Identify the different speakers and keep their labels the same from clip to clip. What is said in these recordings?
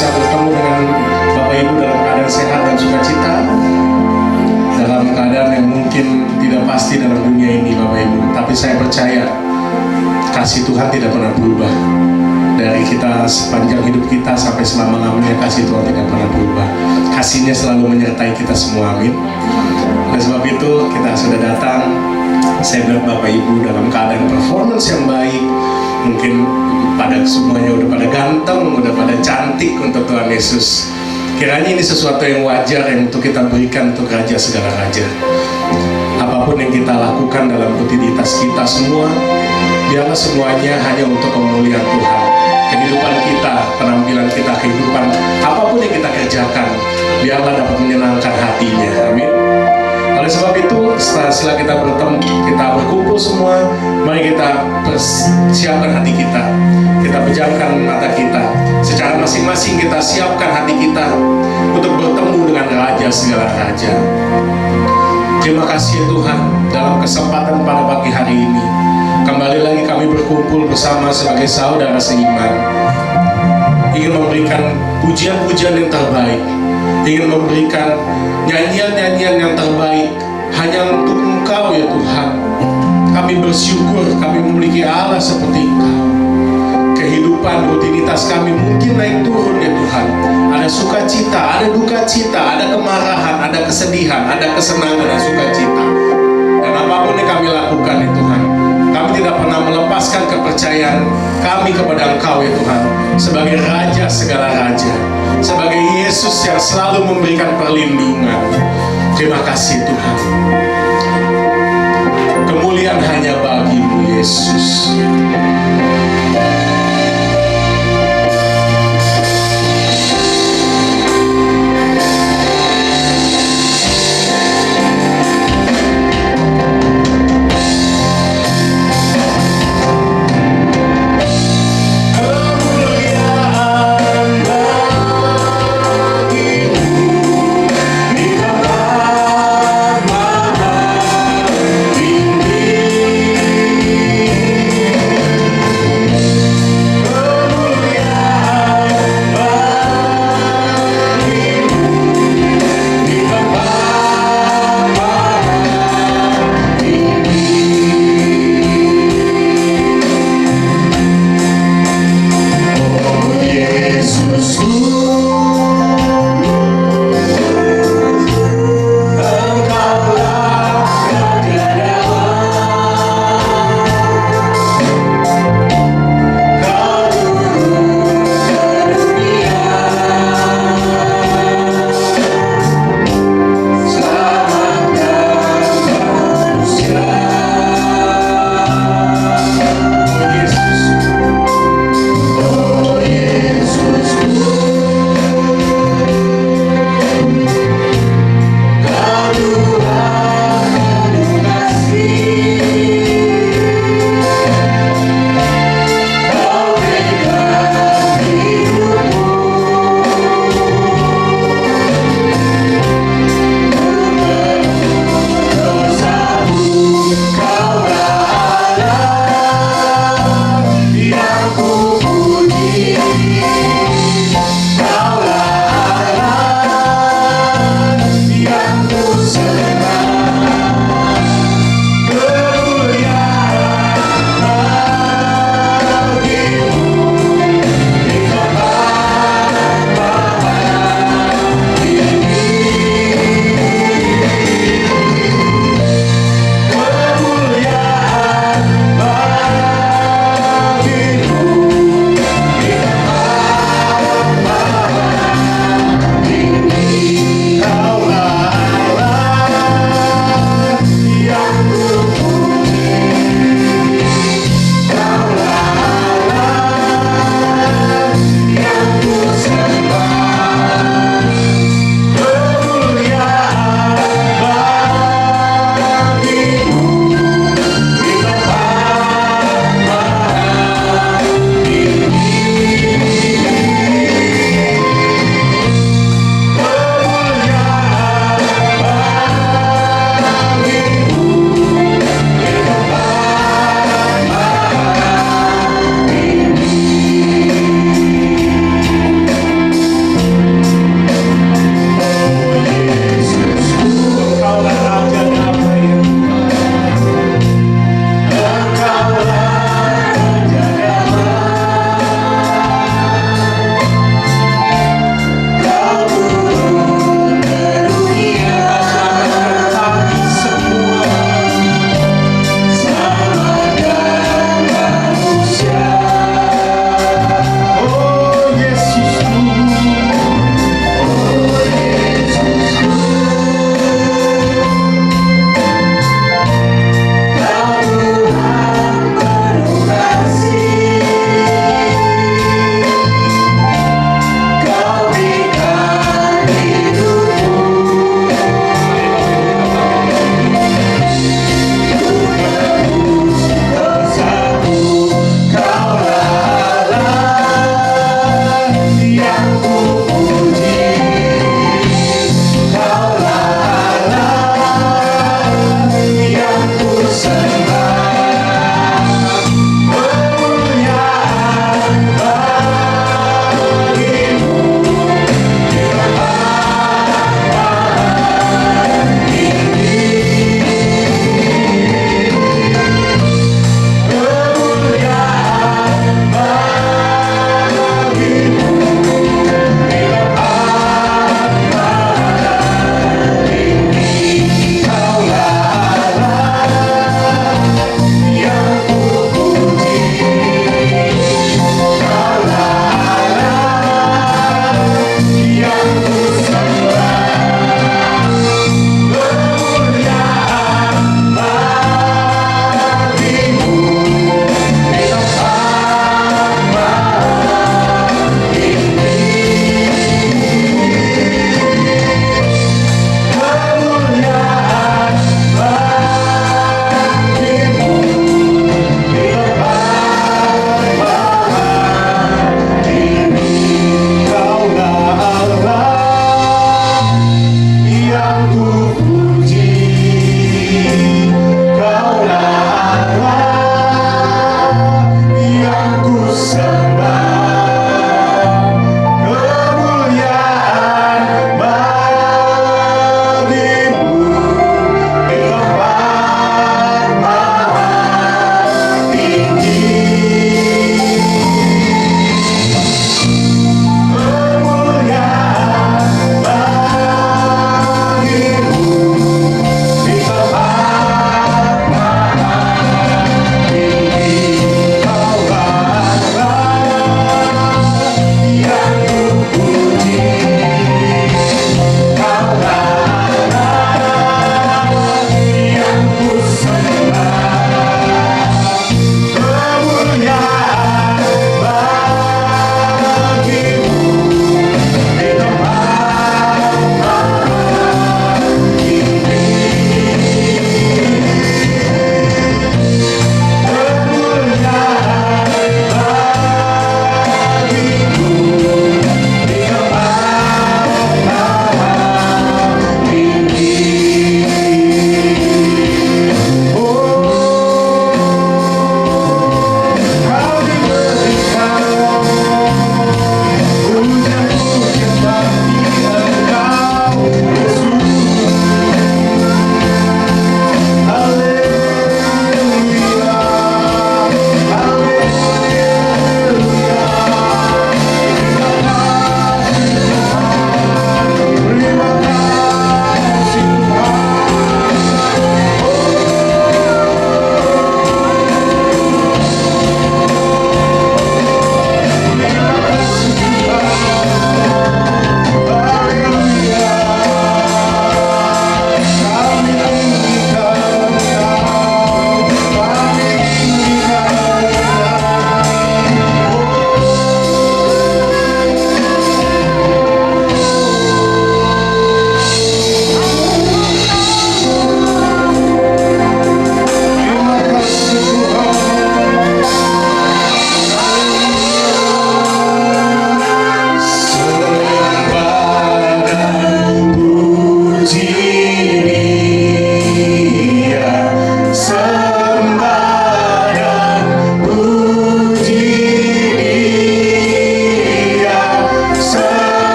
Speaker 1: bisa bertemu dengan Bapak Ibu dalam keadaan sehat dan sukacita, dalam keadaan yang mungkin tidak pasti dalam dunia ini Bapak Ibu. Tapi saya percaya kasih Tuhan tidak pernah berubah. Dari kita sepanjang hidup kita sampai selama-lamanya, kasih Tuhan tidak pernah berubah. Kasihnya selalu menyertai kita semua, amin. Oleh sebab itu kita sudah datang. Saya melihat Bapak Ibu dalam keadaan performance yang baik. Mungkin pada semuanya udah pada ganteng, udah pada cantik untuk Tuhan Yesus. Kiranya ini sesuatu yang wajar yang untuk kita berikan untuk Raja segala Raja. Apapun yang kita lakukan dalam rutinitas kita semua, biarlah semuanya hanya untuk kemuliaan Tuhan. Kehidupan kita, penampilan kita, kehidupan apapun yang kita kerjakan, biarlah dapat menyenangkan hatinya, amin. Oleh sebab itu, setelah kita bertemu, kita berkumpul semua, mari kita persiapkan hati kita. Kita pejamkan mata kita. Secara masing-masing kita siapkan hati kita untuk bertemu dengan Raja segala Raja. Terima kasih Tuhan, dalam kesempatan pada pagi hari ini, kembali lagi kami berkumpul bersama sebagai saudara seiman, ingin memberikan pujian-pujian yang terbaik, ingin memberikan nyanyian-nyanyian yang terbaik hanya untuk Engkau ya Tuhan. Kami bersyukur kami memiliki Allah seperti Engkau. Kehidupan rutinitas kami mungkin naik turun ya Tuhan. Ada sukacita, ada duka cita, ada kemarahan, ada kesedihan, ada kesenangan dan sukacita. Dan apapun yang kami lakukan ya Tuhan, kami tidak pernah melepaskan kepercayaan kami kepada Engkau ya Tuhan, sebagai Raja segala Raja, sebagai Yesus yang selalu memberikan perlindungan. Terima kasih Tuhan. Kemuliaan hanya bagi-Mu Yesus.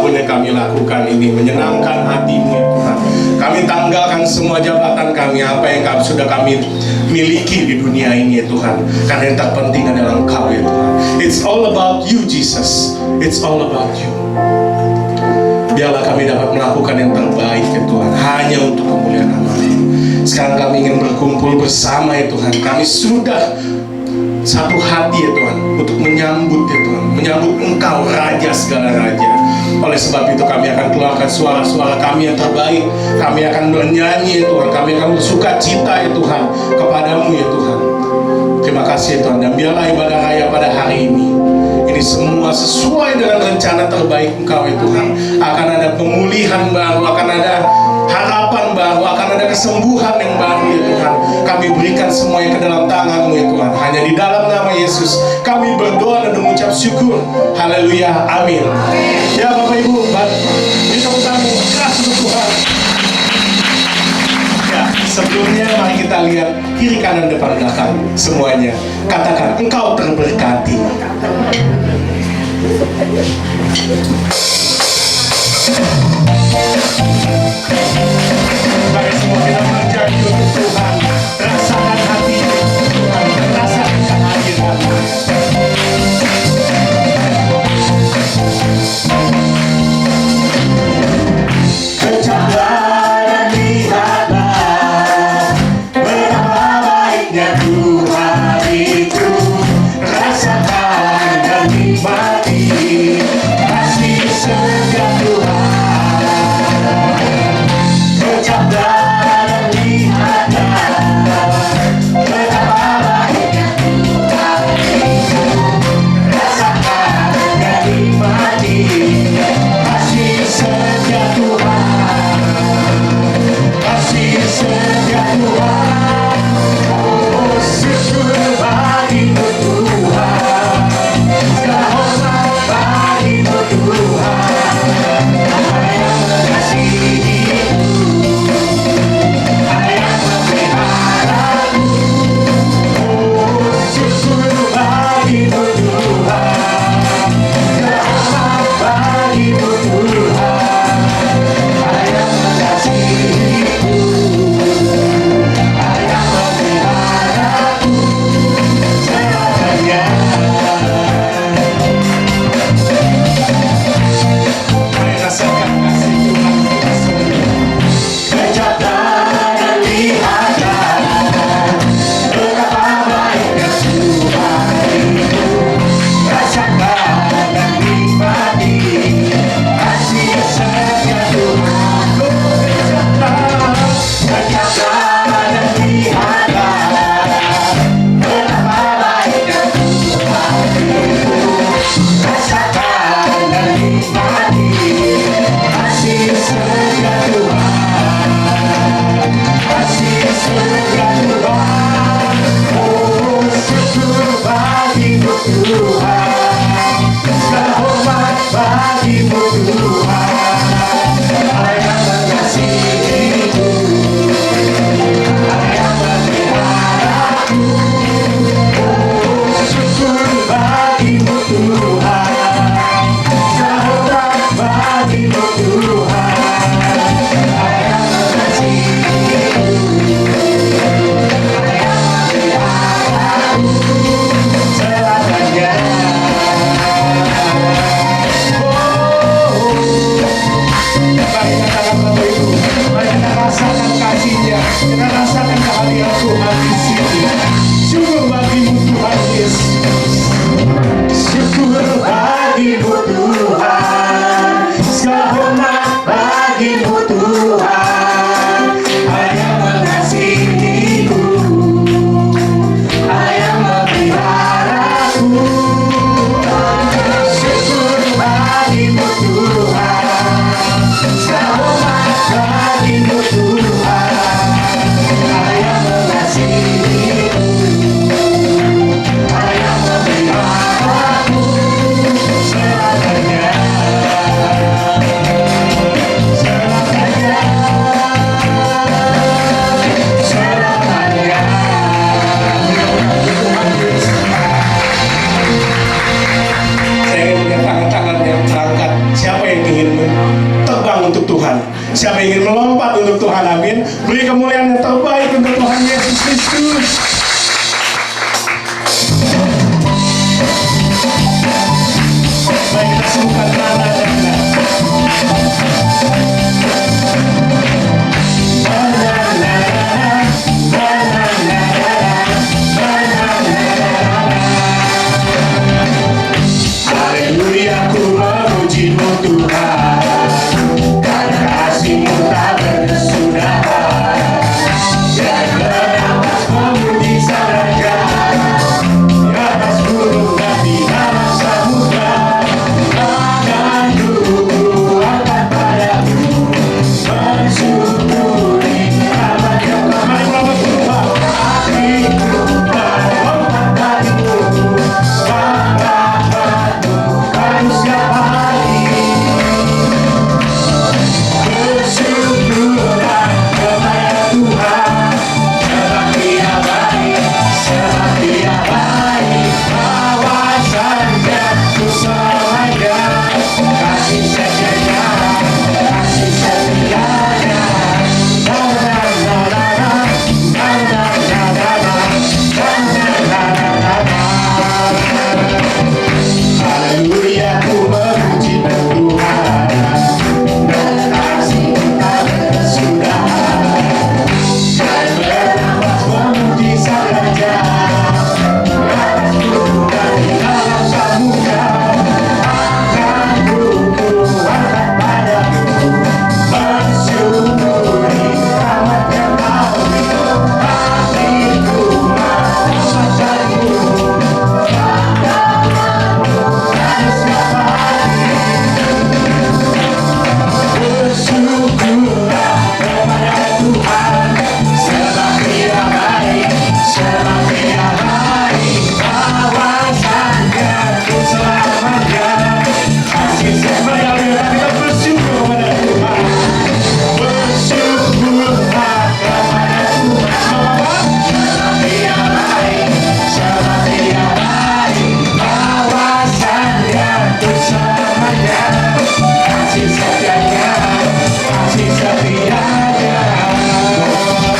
Speaker 1: apapun yang kami lakukan ini menyenangkan hati-Mu ya Tuhan. Kami tanggalkan semua jabatan kami, apa yang sudah kami miliki di dunia ini ya Tuhan. Karena yang terpenting adalah Engkau ya Tuhan. It's all about You Jesus. It's all about You. Biarlah kami dapat melakukan yang terbaik ya Tuhan, hanya untuk kemuliaan nama-Mu. Sekarang kami ingin berkumpul bersama ya Tuhan. Kami sudah satu hati ya Tuhan untuk menyambut ya Tuhan, menyambut Engkau Raja segala raja. Oleh sebab itu kami akan keluarkan suara-suara kami yang terbaik. Kami akan bernyanyi ya Tuhan, kami akan bersuka cita ya Tuhan kepadamu ya Tuhan. Terima kasih ya Tuhan. Dan biarlah ibadah raya pada hari ini semua sesuai dengan rencana terbaik Engkau ya Tuhan. Akan ada pemulihan baru, akan ada harapan baru, akan ada kesembuhan yang baru ya Tuhan. Kami berikan semuanya ke dalam tangan-Mu ya Tuhan. Hanya di dalam nama Yesus kami berdoa dan mengucap syukur. Haleluya, amin. Ya Bapak Ibu, beri tepuk tangan keras untuk Tuhan. Ya, sebelumnya mari kita lihat kiri kanan depan belakang semuanya. Katakan, engkau terberkati. Mari semua kita menjadi untuk Tuhan. Rasakan hati Tuhan, rasakan kehadiran-Mu. Kejamlah dan lihatlah betapa baiknya Tuhan itu. Rasakan dan nikmati kasih setia Tuhan. Kejamlah dan lihatlah betapa baiknya Tuhan itu. Rasakan dan nikmati kasih setia Tuhan. Kasih setia Tuhan. Oh, syukur bagimu Tuhan. Segala hormat bagimu Tuhan. Allah yang mengasihiku, Allah yang memeliharaku. Oh, syukur bagimu Tuhan. Segala hormat bagimu Tuhan. Allah yang mengasihiku, Allah yang memeliharaku selamanya. Mari rasakan kasih Tuhan kita semua. Kejaplah dan lihatlah betapa baiknya Tuhan itu. Rasakan dan nikmati kasih setia Tuhan. Kejaplah dan lihatlah betapa baiknya Tuhan itu. Rasakan dan nikmati kasih setia Tuhan. Kasih setia Tuhan. Oh, syukur bagimu Tuhan. Segala hormat bagimu Tuhan. Allah yang mengasihiku, Allah yang memeliharaku. Oh, syukur bagimu Tuhan. Segala hormat bagimu Tuhan. Allah yang mengasihiku, Allah yang memeliharaku selamanya. Mari katakan Bapak Ibu, mari kita rasakan kasih-Nya, kita rasakan kehadiran Tuhan di sini. Syukur bagimu Tuhan Yesus. Syukur bagimu Tuhan. Segala hormat bagimu Tuhan. Allah yang mengasihiku, Allah yang memeliharaku. Syukur bagimu Tuhan. Segala hormat bagimu Tuhan. Allah yang mengasihiku, Allah yang memeliharaku selamanya. Selamanya. Selamanya. Saya ingin punya tangan-tangan yang terangkat. Siapa yang ingin Siapa yang ingin melompat untuk Tuhan, amin. Beri kemuliaan yang terbaik untuk Tuhan Yesus Kristus. Baik, kita sungkan nada. Haleluya, ku memuji-Mu Tuhan, karena kasih-Mu tak berkesudahan. Dan bernafasmu di Sang Raja, di atas gunung dan di dalam samudra. Tanganku ku angkat padamu, mensyukuri rahmat yang Kau. Mari melompat Tuhan. Hatiku melompat bagimu, rahmat-Mu kan setiap hari. Bersyukurlah kepada Tuhan, sebab Dia baik, sebab Dia baik. Awasannya ku selamanya, kasih setianya, kasih setianya. Haleluya, ku memuji-Mu Tuhan, dan kasih-Mu tak berkesudahan. Dan bernafas memuji Sang Raja, di atas gunung dan di dalam samudra. Tanganku ku angkat padamu, mensyukuri rahmat yang Kau beri. Hatiku melompat bagimu, bersyukurlah kepada Tuhan, sebab Dia baik, sebab Dia baik. Awasannya ku selamanya, kasih setianya. Kita bersyukur kepada Tuhan, bersyukurlah kepada Tuhan. Sebab Dia baik, sebab Dia baik. Awasannya ku selamanya, kasih setianya, kasih setianya.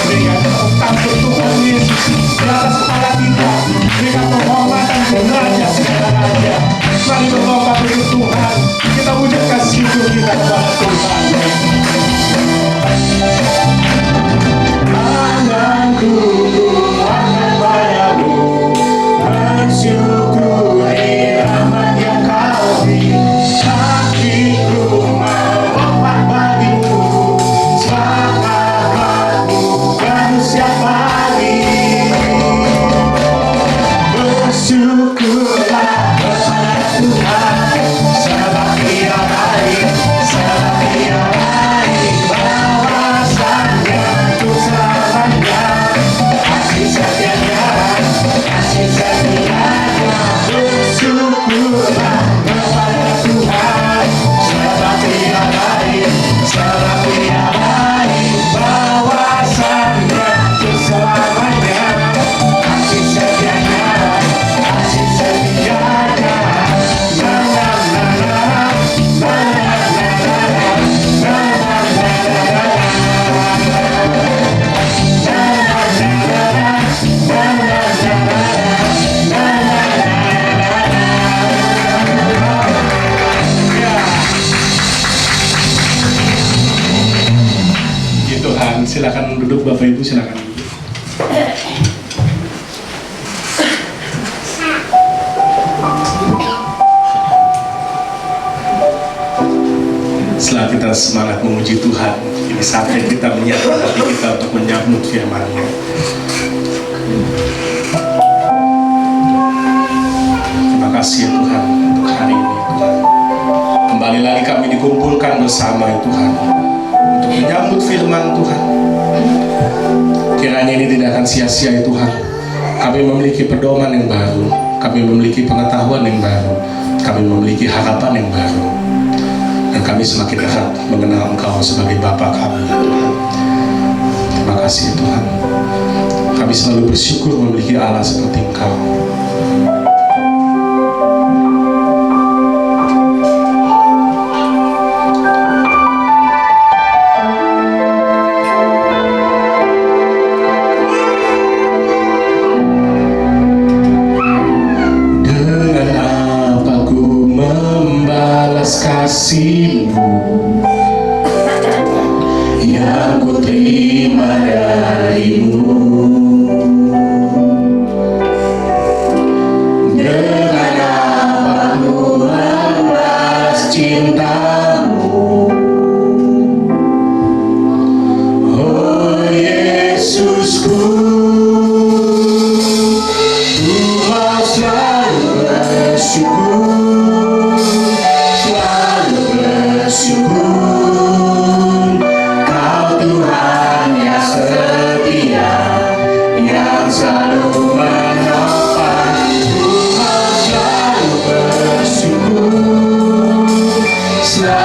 Speaker 1: Berikan tepuk tangan Tuhan Yesus di atas kepala kita. Berikan penghormatan kepada segala raja. Mari berlomba untuk Tuhan. Kita wujudkan syukur kita kepada Tuhan. Tanganku ku angkat padamu, mensyukuri rahmat yang Kau beri. Hatiku melompat bagimu, rahmat-Mu baru setiap hari. Bersyukurlah kepada Tuhan, sebab Dia baik, sebab Dia baik. Awasannya ku selamanya, kasih setianya, kasih setianya. Bersyukurlah kepada Tuhan, sebab Dia baik, sebab Dia baik. Awasannya ku selamanya, kasih setianya, kasih setianya. Na na na na, na na na na, na na na na, Ya Tuhan, silakan duduk Bapak Ibu, silakan duduk. Setelah kita semangat memuji Tuhan, ini saatnya kita menyiapkan hati kita untuk menyambut firman-Nya. Terima kasih ya Tuhan untuk hari ini Tuhan. Kembali lagi kami dikumpulkan bersama ya Tuhan, untuk menyambut firman Tuhan. Kiranya ini tidak akan sia-sia ya Tuhan. Kami memiliki pedoman yang baru, kami memiliki pengetahuan yang baru, kami memiliki harapan yang baru, dan kami semakin dekat mengenal Engkau sebagai Bapa kami ya Tuhan. Terima kasih ya Tuhan. Kami selalu bersyukur memiliki Allah seperti Engkau. balas kasih-Mu yang ku terima dari-Mu. Dengan apa ku membalas cinta-Mu, oh Yesusku. Tuhan selalu bersyukur, selalu bersyukur. Kau Tuhan yang setia, yang selalu menopang. Tuhan selalu bersyukur, selalu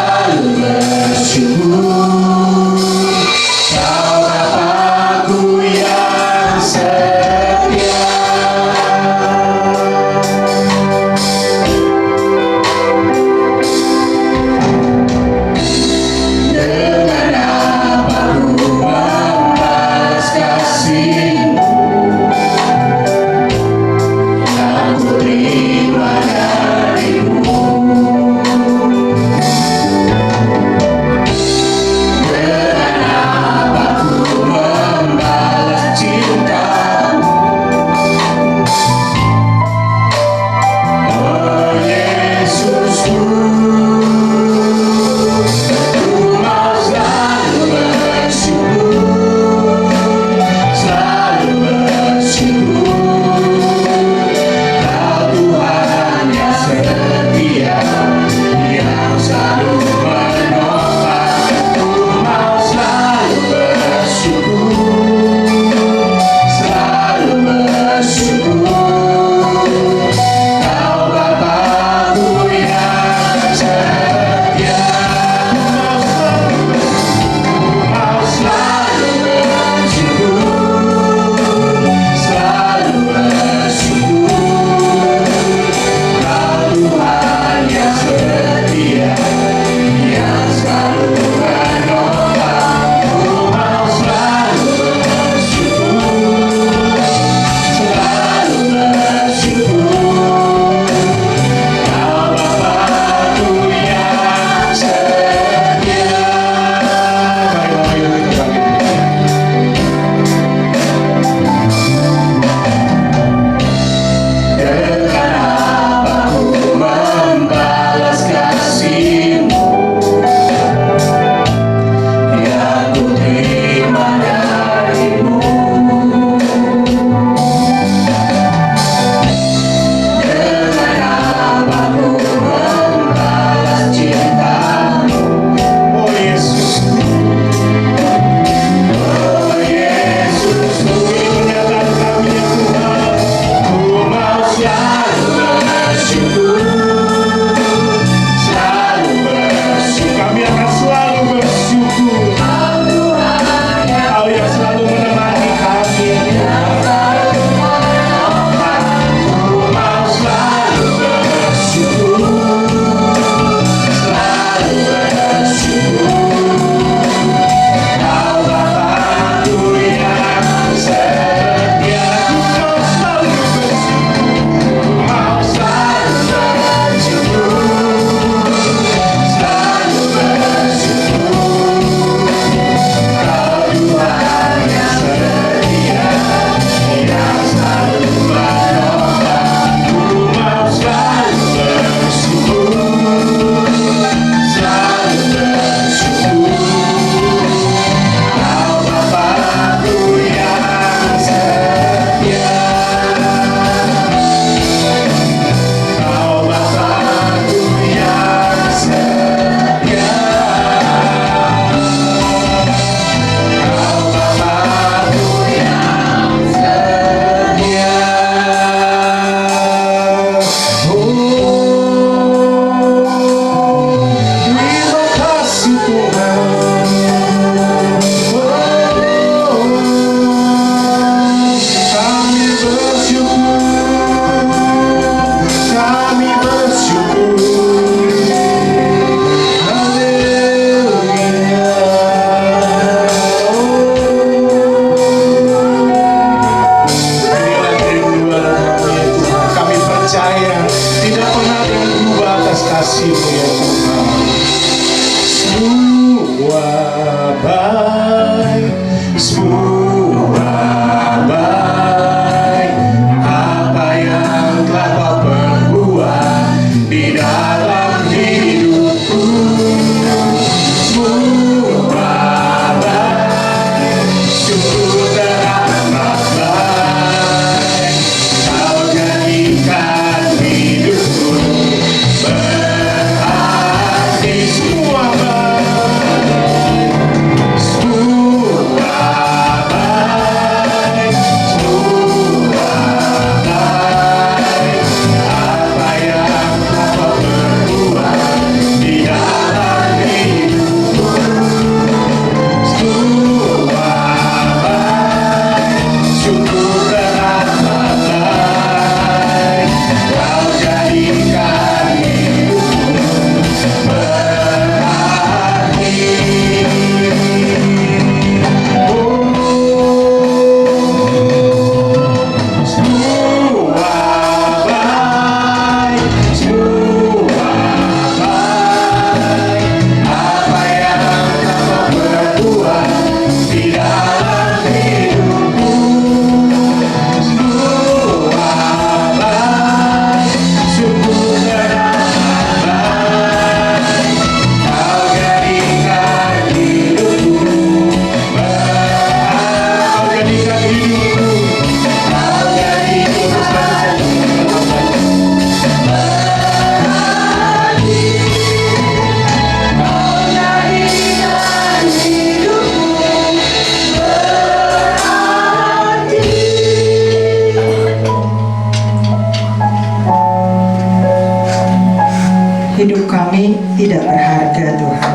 Speaker 2: tidak berharga Tuhan.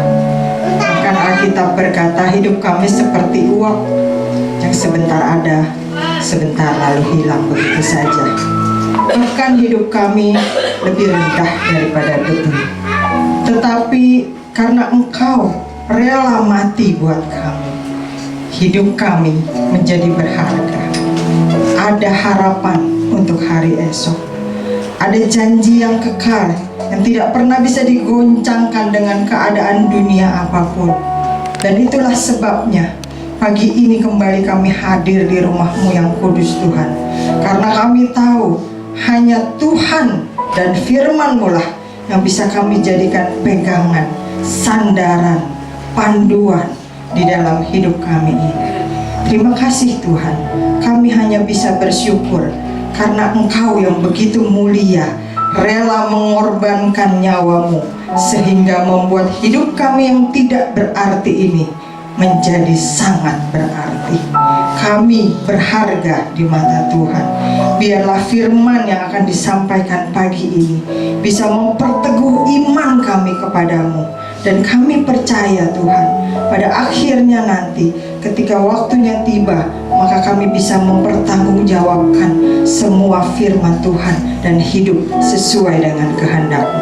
Speaker 2: Bahkan Alkitab berkata hidup kami seperti uap yang sebentar ada, sebentar lalu hilang begitu saja. Bahkan hidup kami lebih rendah daripada debu. Tetapi karena Engkau rela mati buat kami, hidup kami menjadi berharga. Ada harapan untuk hari esok. Ada janji yang kekal yang tidak pernah bisa digoncangkan dengan keadaan dunia apapun. Dan itulah sebabnya pagi ini kembali kami hadir di rumah-Mu yang kudus Tuhan. Karena kami tahu hanya Tuhan dan firman-Mu lah yang bisa kami jadikan pegangan, sandaran, panduan di dalam hidup kami ini. Terima kasih Tuhan, kami hanya bisa bersyukur karena Engkau yang begitu mulia, rela mengorbankan nyawa-Mu sehingga membuat hidup kami yang tidak berarti ini menjadi sangat berarti. Kami berharga di mata Tuhan. Biarlah firman yang akan disampaikan pagi ini bisa memperteguh iman kami kepadamu. Dan kami percaya Tuhan, pada akhirnya nanti ketika waktunya tiba, maka kami bisa mempertanggungjawabkan semua firman Tuhan dan hidup sesuai dengan kehendak-Mu.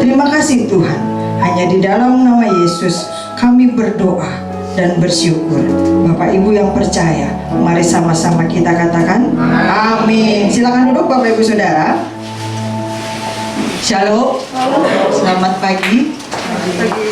Speaker 2: Terima kasih Tuhan, hanya di dalam nama Yesus kami berdoa dan bersyukur. Bapak Ibu yang percaya, mari sama-sama kita katakan amin. Silakan duduk Bapak Ibu Saudara. Shalom. Selamat pagi.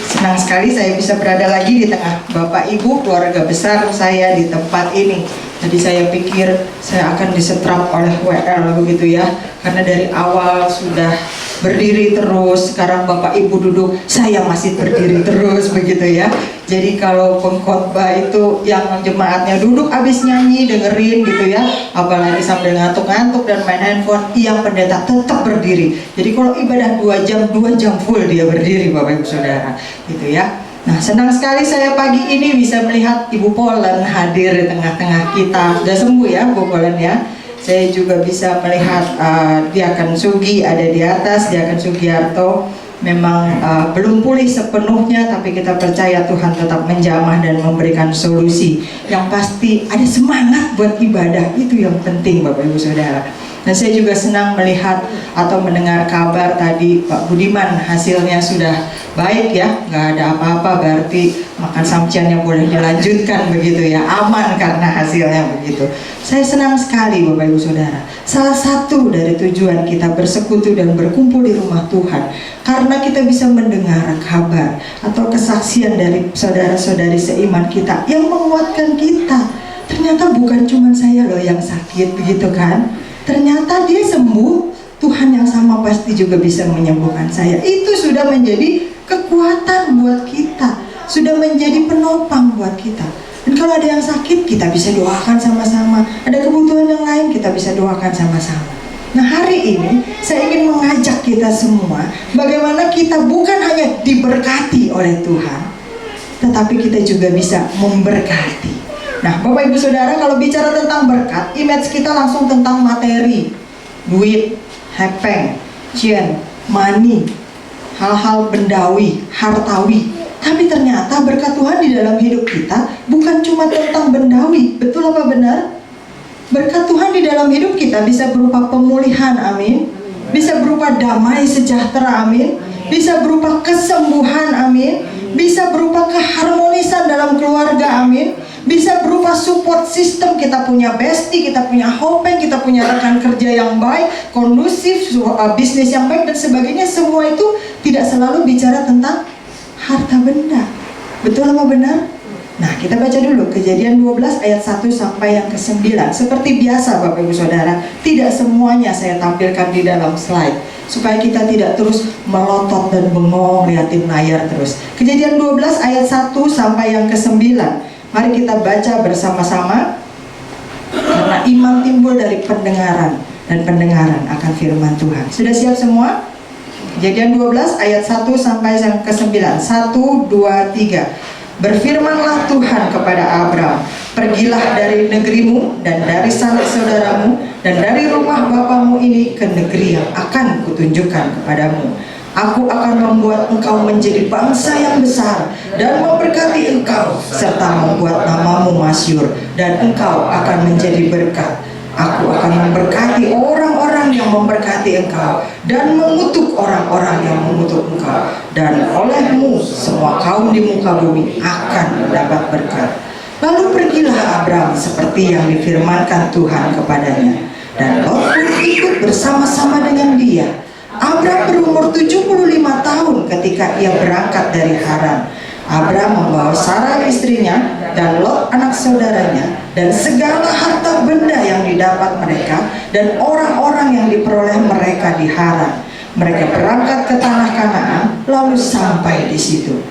Speaker 2: Senang sekali saya bisa berada lagi di tengah Bapak Ibu, keluarga besar saya di tempat ini. Tadi saya pikir saya akan disetrap oleh WL begitu ya, karena dari awal sudah berdiri terus, sekarang Bapak Ibu duduk, saya masih berdiri terus begitu ya. Jadi kalau pengkhotbah itu yang jemaatnya duduk habis nyanyi dengerin gitu ya, apalagi sambil ngantuk-ngantuk dan main handphone, yang pendeta tetap berdiri. Jadi kalau ibadah 2 jam full dia berdiri Bapak Ibu Saudara gitu ya. Nah, senang sekali saya pagi ini bisa melihat Ibu Polen hadir di tengah-tengah kita. Sudah sembuh ya Bu Polen ya. Saya juga bisa melihat Diaken Sugi ada di atas, Diaken Sugiarto memang belum pulih sepenuhnya, tapi kita percaya Tuhan tetap menjamah dan memberikan solusi. Yang pasti ada semangat buat ibadah, itu yang penting Bapak Ibu Saudara. Dan saya juga senang melihat atau mendengar kabar tadi Pak Budiman hasilnya sudah baik ya, nggak ada apa-apa, berarti makan samciannya boleh dilanjutkan begitu ya, aman karena hasilnya begitu. Saya senang sekali Bapak Ibu Saudara. Salah satu dari tujuan kita bersekutu dan berkumpul di rumah Tuhan karena kita bisa mendengar kabar atau kesaksian dari saudara-saudari seiman kita yang menguatkan kita. Ternyata bukan cuma saya loh yang sakit begitu kan. Ternyata dia sembuh, Tuhan yang sama pasti juga bisa menyembuhkan saya. Itu sudah menjadi kekuatan buat kita, sudah menjadi penopang buat kita. Dan kalau ada yang sakit, kita bisa doakan sama-sama. Ada kebutuhan yang lain, kita bisa doakan sama-sama. Nah, hari ini saya ingin mengajak kita semua bagaimana kita bukan hanya diberkati oleh Tuhan, tetapi kita juga bisa memberkati. Nah, Bapak Ibu Saudara, kalau bicara tentang berkat, image kita langsung tentang materi, duit, hepeng, cien, money, hal-hal bendawi, hartawi. Tapi ternyata berkat Tuhan di dalam hidup kita bukan cuma tentang bendawi. Betul apa benar? Berkat Tuhan di dalam hidup kita bisa berupa pemulihan, amin. Bisa berupa damai sejahtera, amin. Bisa berupa kesembuhan, amin. Bisa berupa keharmonisan dalam keluarga, amin. Bisa berupa support system, kita punya bestie, kita punya hopeng, kita punya rekan kerja yang baik, kondusif, bisnis yang baik dan sebagainya. Semua itu tidak selalu bicara tentang harta benda. Betul apa benar? Nah, kita baca dulu Kejadian 12 ayat 1 sampai yang ke-9. Seperti biasa Bapak Ibu Saudara, tidak semuanya saya tampilkan di dalam slide supaya kita tidak terus melotot dan bengong liatin layar terus. Kejadian 12 ayat 1 sampai yang ke-9. Mari kita baca bersama-sama. Karena iman timbul dari pendengaran, dan pendengaran akan firman Tuhan. Sudah siap semua? Kejadian 12 ayat 1 sampai yang ke-9. 1, 2, 3. Berfirmanlah Tuhan kepada Abram, pergilah dari negerimu dan dari sanak saudaramu dan dari rumah bapamu ini ke negeri yang akan kutunjukkan kepadamu. Aku akan membuat engkau menjadi bangsa yang besar dan memberkati engkau, serta membuat namamu masyhur, dan engkau akan menjadi berkat. Aku akan memberkati orang-orang yang memberkati engkau, dan mengutuk orang-orang yang mengutuk engkau. Dan olehmu semua kaum di muka bumi akan mendapat berkat. Lalu pergilah Abram seperti yang difirmankan Tuhan kepadanya, dan Lot pun ikut bersama-sama dengan dia. Abram berumur 75 tahun ketika ia berangkat dari Haran. Abram membawa Sarai istrinya dan Lot anak saudaranya, dan segala harta benda yang didapat mereka dan orang-orang yang diperoleh mereka di Haran. Mereka berangkat ke tanah Kanaan, lalu sampai di situ.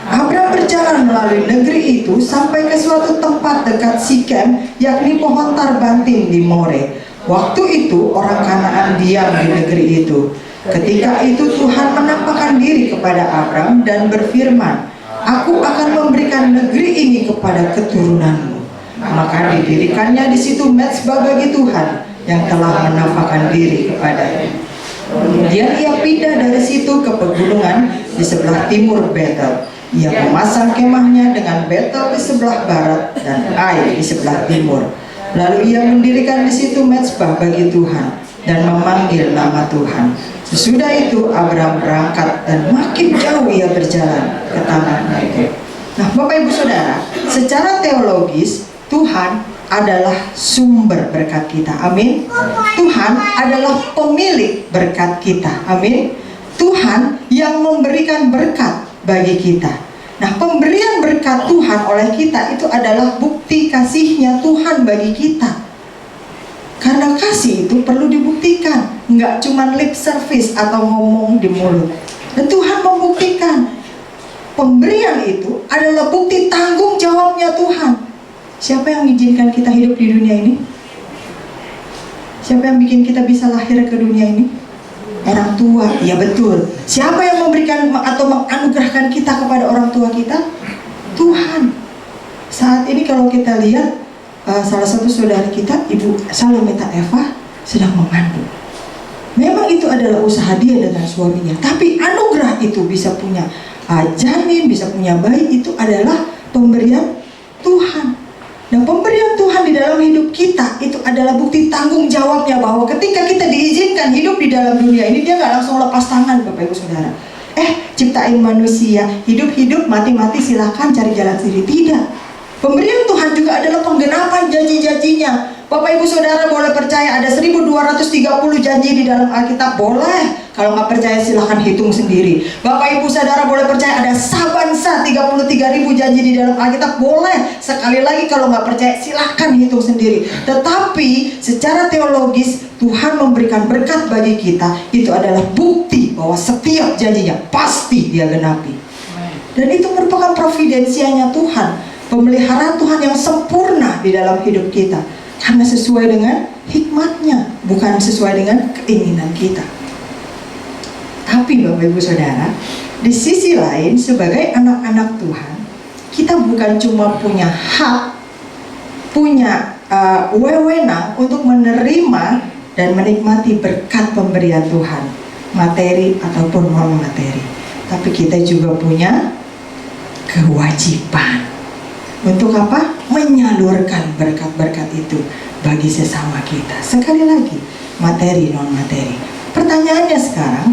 Speaker 2: Abram berjalan melalui negeri itu sampai ke suatu tempat dekat Sikem, yakni pohon tarbantin di More. Waktu itu orang Kanaan diam di negeri itu. Ketika itu Tuhan menampakkan diri kepada Abram dan berfirman, Aku akan memberikan negeri ini kepada keturunanmu. Maka didirikannya di situ mezbah bagi Tuhan yang telah menampakkan diri kepadanya. Kemudian ia pindah dari situ ke pegunungan di sebelah timur Betel. Ia memasang kemahnya dengan Betel di sebelah barat dan Ai di sebelah timur. Lalu ia mendirikan di situ mezbah bagi Tuhan dan memanggil nama Tuhan. Sesudah itu Abram berangkat dan makin jauh ia berjalan ke tanah Negeb. Nah, Bapak Ibu Saudara, secara teologis Tuhan adalah sumber berkat kita. Amin. Tuhan adalah pemilik berkat kita. Amin. Tuhan yang memberikan berkat bagi kita. Nah, pemberian berkat Tuhan oleh kita itu adalah bukti kasihnya Tuhan bagi kita. Karena kasih itu perlu dibuktikan, nggak cuma lip service atau ngomong di mulut. Dan Tuhan membuktikan pemberian itu adalah bukti tanggung jawabnya Tuhan. Siapa yang mengizinkan kita hidup di dunia ini? Siapa yang bikin kita bisa lahir ke dunia ini? Orang tua, ya betul. Siapa yang memberikan atau menganugerahkan kita kepada orang tua kita? Tuhan. Saat ini kalau kita lihat, salah satu saudara kita, Ibu Salometa Eva, sedang mengandung. Memang itu adalah usaha dia dengan suaminya, tapi anugerah itu bisa punya janin, bisa punya bayi, itu adalah pemberian Tuhan. Dan pemberian Tuhan di dalam hidup kita itu adalah bukti tanggung jawabnya, bahwa ketika kita diizinkan hidup di dalam dunia ini, dia nggak langsung lepas tangan, Bapak Ibu Saudara. Ciptain manusia, hidup-hidup, mati-mati, silahkan cari jalan sendiri. Tidak. Pemberian Tuhan juga adalah penggenapan janji-janjinya. Bapak Ibu Saudara boleh percaya ada 1230 janji di dalam Alkitab, boleh. Kalau nggak percaya silahkan hitung sendiri. Bapak Ibu Saudara boleh percaya ada sabansa 33.000 janji di dalam Alkitab, boleh. Sekali lagi kalau nggak percaya silahkan hitung sendiri. Tetapi secara teologis Tuhan memberikan berkat bagi kita, itu adalah bukti bahwa setiap janjinya pasti dia genapi. Dan itu merupakan providensianya Tuhan, pemeliharaan Tuhan yang sempurna di dalam hidup kita, karena sesuai dengan hikmatnya, bukan sesuai dengan keinginan kita. Tapi Bapak Ibu Saudara, di sisi lain sebagai anak-anak Tuhan, kita bukan cuma punya hak, punya wewenang untuk menerima dan menikmati berkat pemberian Tuhan, materi ataupun non materi, tapi kita juga punya kewajiban. Untuk apa? Menyalurkan berkat-berkat itu bagi sesama kita. Sekali lagi, materi non materi. Pertanyaannya sekarang,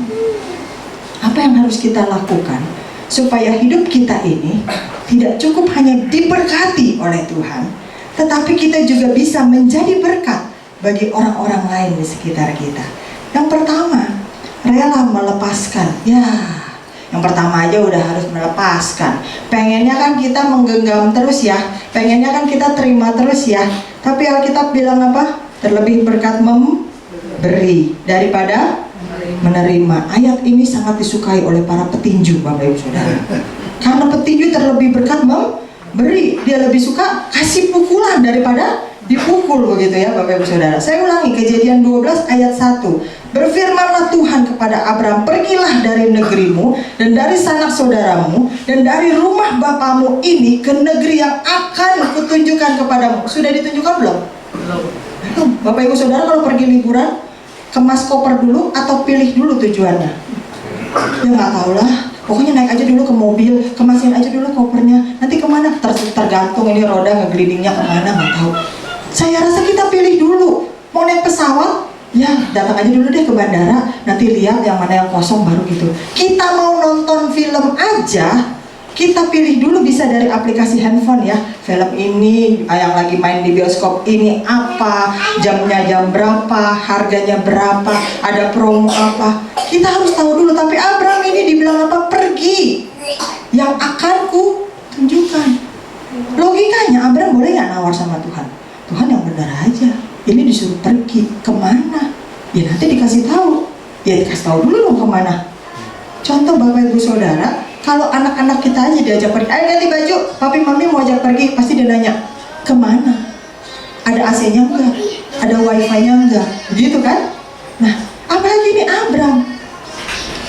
Speaker 2: apa yang harus kita lakukan supaya hidup kita ini tidak cukup hanya diberkati oleh Tuhan, tetapi kita juga bisa menjadi berkat bagi orang-orang lain di sekitar kita. Yang pertama, rela melepaskan. Yang pertama aja udah harus melepaskan. Pengennya kan kita menggenggam terus ya, pengennya kan kita terima terus ya. Tapi Alkitab bilang apa? Terlebih berkat memberi daripada menerima. Ayat ini sangat disukai oleh para petinju, Bapak Ibu Saudara. Karena petinju terlebih berkat memberi, dia lebih suka kasih pukulan daripada dipukul, begitu ya Bapak Ibu Saudara. Saya ulangi, Kejadian 12 ayat 1. Berfirmanlah Tuhan kepada Abram, pergilah dari negerimu dan dari sanak saudaramu dan dari rumah bapamu ini ke negeri yang akan kutunjukkan kepadamu. Sudah ditunjukkan belum? Belum. Bapak Ibu Saudara kalau pergi liburan, kemas koper dulu atau pilih dulu tujuannya? Ya nggak tahu lah, pokoknya naik aja dulu ke mobil, kemasin aja dulu kopernya, nanti kemana? Tergantung ini roda ngegelindingnya kemana, nggak tahu. Saya rasa kita pilih dulu, mau naik pesawat, ya datang aja dulu deh ke bandara, nanti lihat yang mana yang kosong baru gitu. Kita mau nonton film aja, kita pilih dulu bisa dari aplikasi handphone ya. Film ini yang lagi main di bioskop ini apa, jamnya jam berapa, harganya berapa, ada promo apa. Kita harus tahu dulu. Tapi Abraham ini dibilang apa? Pergi, yang akan ku tunjukkan. Logikanya Abraham boleh nggak nawar sama Tuhan? Tuhan yang benar aja. Ini disuruh pergi kemana? Ya nanti dikasih tahu. Ya dikasih tahu dulu dong kemana. Contoh Bapak Ibu Saudara, kalau anak-anak kita aja diajak pergi, ayo ganti baju, papi mami mau ajak pergi, pasti dia nanya, kemana? Ada AC-nya enggak? Ada wifi-nya enggak? Begitu kan? Nah, apalagi ini Abraham.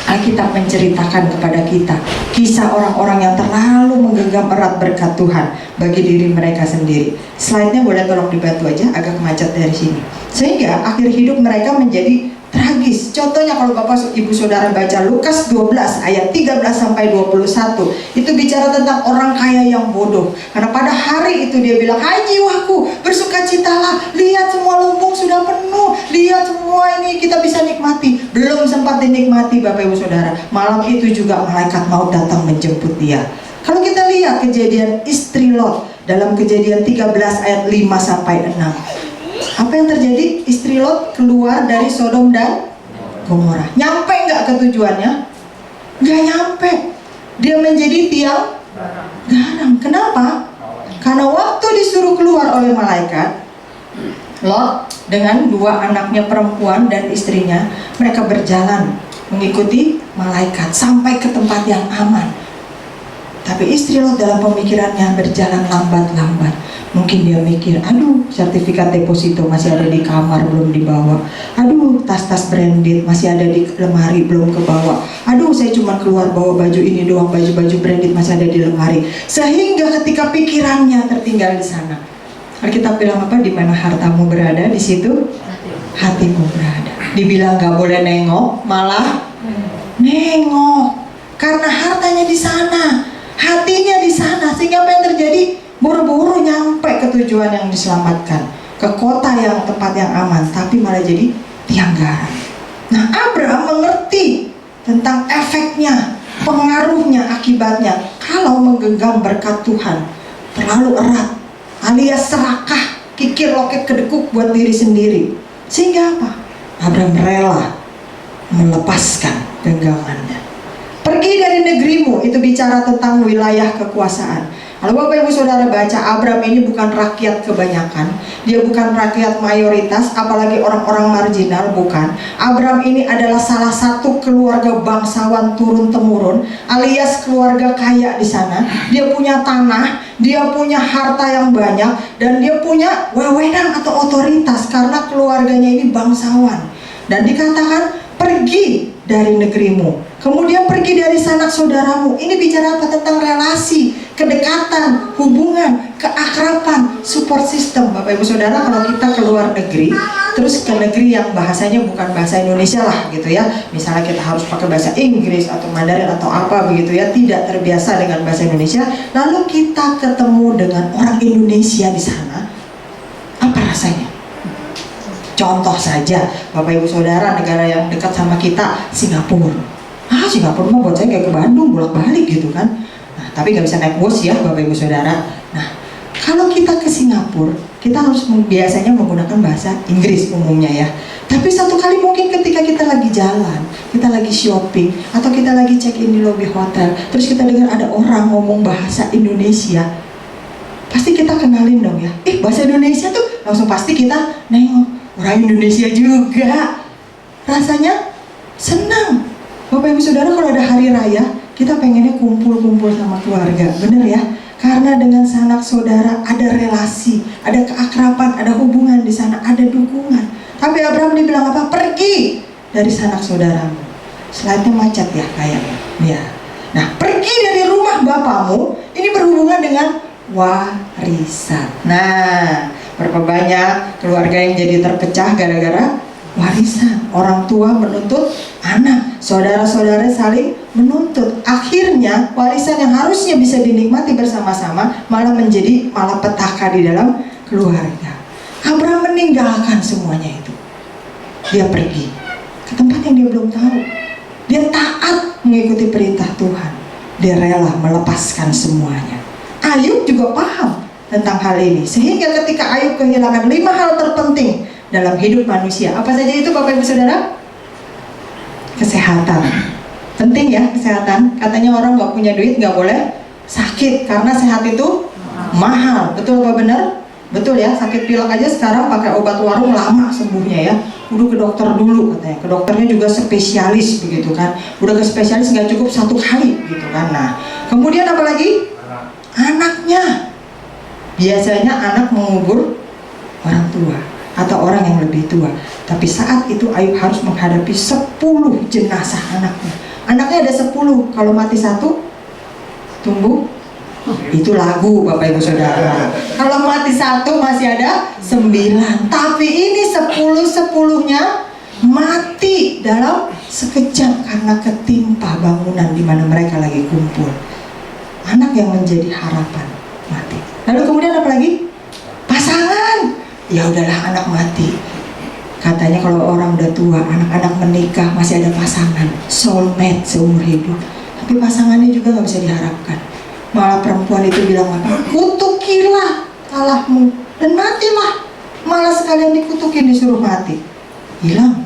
Speaker 2: Alkitab menceritakan kepada kita kisah orang-orang yang terlalu menggenggam erat berkat Tuhan bagi diri mereka sendiri. Slide-nya boleh tolong dibantu aja, agak macet dari sini. Sehingga akhir hidup mereka menjadi tragis. Contohnya kalau Bapak Ibu Saudara baca Lukas 12 ayat 13 sampai 21, itu bicara tentang orang kaya yang bodoh. Karena pada hari itu dia bilang, "Hai jiwaku, bersukacitalah, lihat semua lumbung sudah penuh, lihat semua ini kita bisa nikmati." Belum sempat dinikmati Bapak Ibu Saudara, malam itu juga malaikat maut datang menjemput dia. Kalau kita lihat kejadian istri Lot dalam Kejadian 13 ayat 5 sampai 6. Apa yang terjadi? Istri Lot keluar dari Sodom dan Gomora. Nyampe nggak ke tujuannya? Nggak nyampe. Dia menjadi tiang garam. Kenapa? Karena waktu disuruh keluar oleh malaikat, Lot dengan dua anaknya perempuan dan istrinya, mereka berjalan mengikuti malaikat sampai ke tempat yang aman. Tapi istri Lot dalam pemikirannya berjalan lambat-lambat. Mungkin dia mikir, aduh sertifikat deposito masih ada di kamar belum dibawa. Aduh tas-tas branded masih ada di lemari belum kebawa. Aduh saya cuma keluar bawa baju ini doang, baju-baju branded masih ada di lemari. Sehingga ketika pikirannya tertinggal di sana, Alkitab bilang apa? Di mana hartamu berada, di situ hatimu berada. Dibilang gak boleh nengok, malah nengok. Karena hartanya di sana, hatinya di sana. Sehingga apa yang terjadi? Buru-buru nyampe ke tujuan yang diselamatkan, ke kota yang tempat yang aman, tapi malah jadi tiang garam. Nah, Abraham mengerti tentang efeknya, pengaruhnya, akibatnya kalau menggenggam berkat Tuhan terlalu erat, alias serakah, kikir loket kedekuk buat diri sendiri. Sehingga apa? Abraham rela melepaskan genggamannya. Pergi dari negerimu, itu bicara tentang wilayah kekuasaan. Kalau Bapak Ibu Saudara baca, Abraham ini bukan rakyat kebanyakan, dia bukan rakyat mayoritas, apalagi orang-orang marginal, bukan. Abraham ini adalah salah satu keluarga bangsawan turun-temurun, alias keluarga kaya di sana. Dia punya tanah, dia punya harta yang banyak, dan dia punya wewenang atau otoritas karena keluarganya ini bangsawan. Dan dikatakan, pergi dari negerimu, kemudian pergi dari sanak saudaramu. Ini bicara apa? Tentang relasi, kedekatan, hubungan, keakraban, support system. Bapak Ibu Saudara, kalau kita keluar negeri, terus ke negeri yang bahasanya bukan bahasa Indonesia lah gitu ya, misalnya kita harus pakai bahasa Inggris atau Mandarin atau apa begitu ya, tidak terbiasa dengan bahasa Indonesia, lalu kita ketemu dengan orang Indonesia di sana, apa rasanya? Contoh saja, Bapak Ibu Saudara, negara yang dekat sama kita, Singapura. Singapura mah buat saya kayak ke Bandung, bolak-balik gitu kan. Nah, tapi nggak bisa naik bus ya Bapak Ibu Saudara. Nah, kalau kita ke Singapura, kita harus biasanya menggunakan bahasa Inggris umumnya ya. Tapi satu kali mungkin ketika kita lagi jalan, kita lagi shopping, atau kita lagi check-in di lobi hotel, terus kita dengar ada orang ngomong bahasa Indonesia, pasti kita kenalin dong ya. Bahasa Indonesia tuh langsung pasti kita nengok. Orang Indonesia juga. Rasanya senang. Bapak Ibu Saudara, kalau ada hari raya, kita pengennya kumpul-kumpul sama keluarga, bener ya? Karena dengan sanak saudara ada relasi, ada keakraban, ada hubungan di sana, ada dukungan. Tapi Abraham dibilang apa? Pergi dari sanak saudaramu. Slide-nya macet ya kayaknya. Ya. Nah, pergi dari rumah bapamu, ini berhubungan dengan warisan. Nah, berapa banyak keluarga yang jadi terpecah gara-gara warisan. Orang tua menuntut anak, saudara-saudara saling menuntut. Akhirnya warisan yang harusnya bisa dinikmati bersama-sama malah menjadi malapetaka di dalam keluarga. Abraham meninggalkan semuanya itu. Dia pergi ke tempat yang dia belum tahu. Dia taat mengikuti perintah Tuhan. Dia rela melepaskan semuanya. Ayub juga paham tentang hal ini, sehingga ketika Ayub kehilangan 5 hal terpenting dalam hidup manusia. Apa saja itu Bapak Ibu Saudara? Kesehatan. Penting ya kesehatan. Katanya orang nggak punya duit nggak boleh sakit, karena sehat itu mahal. Betul apa benar? Betul ya, sakit pilek aja sekarang pakai obat warung lama sembuhnya ya. Kudu ke dokter dulu katanya. Ke dokternya juga spesialis begitu kan. Udah ke spesialis nggak cukup 1 kali gitu kan. Nah, kemudian apa lagi? Anaknya. Biasanya anak mengubur orang tua atau orang yang lebih tua. Tapi saat itu Ayub harus menghadapi 10 jenazah anaknya. Anaknya ada 10, kalau mati 1 tumbuh. Itu lagu Bapak Ibu Saudara. Kalau mati 1 masih ada 9. Tapi ini 10-10-nya mati dalam sekejap karena ketimpa bangunan di mana mereka lagi kumpul. Anak yang menjadi harapan mati. Lalu kemudian apa lagi? Pasangan. Ya udahlah, anak mati. Katanya kalau orang udah tua, anak-anak menikah masih ada pasangan, soulmate seumur hidup. Tapi pasangannya juga nggak bisa diharapkan. Malah perempuan itu bilang apa? Kutukilah talahmu dan matilah. Malah sekalian dikutukin disuruh mati. Hilang.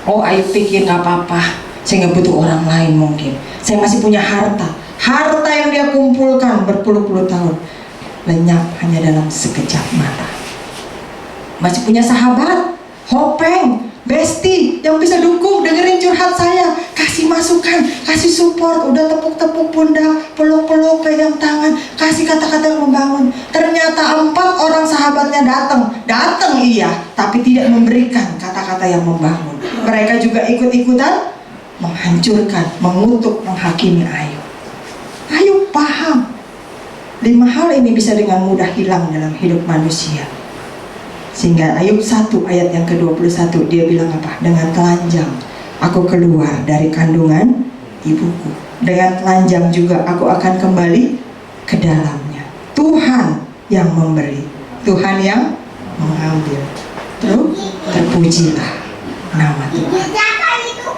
Speaker 2: Oh, Ayub pikir nggak apa-apa. Saya nggak butuh orang lain mungkin. Saya masih punya harta. Harta yang dia kumpulkan berpuluh-puluh tahun lenyap hanya dalam sekejap mata. Masih punya sahabat, Hopeng, Besti yang bisa dukung, dengerin curhat saya, kasih masukan, kasih support, udah tepuk-tepuk pundak, peluk-peluk, pegang tangan, kasih kata-kata yang membangun. Ternyata 4 orang sahabatnya datang iya, tapi tidak memberikan kata-kata yang membangun. Mereka juga ikut-ikutan menghancurkan, mengutuk, menghakimi Ayub. Ayub paham 5 hal ini bisa dengan mudah hilang dalam hidup manusia. Sehingga Ayub 1 ayat yang ke-21 dia bilang apa? Dengan telanjang aku keluar dari kandungan ibuku. Dengan telanjang juga aku akan kembali ke dalamnya. Tuhan yang memberi, Tuhan yang mengambil. Terus terpujilah nama Tuhan.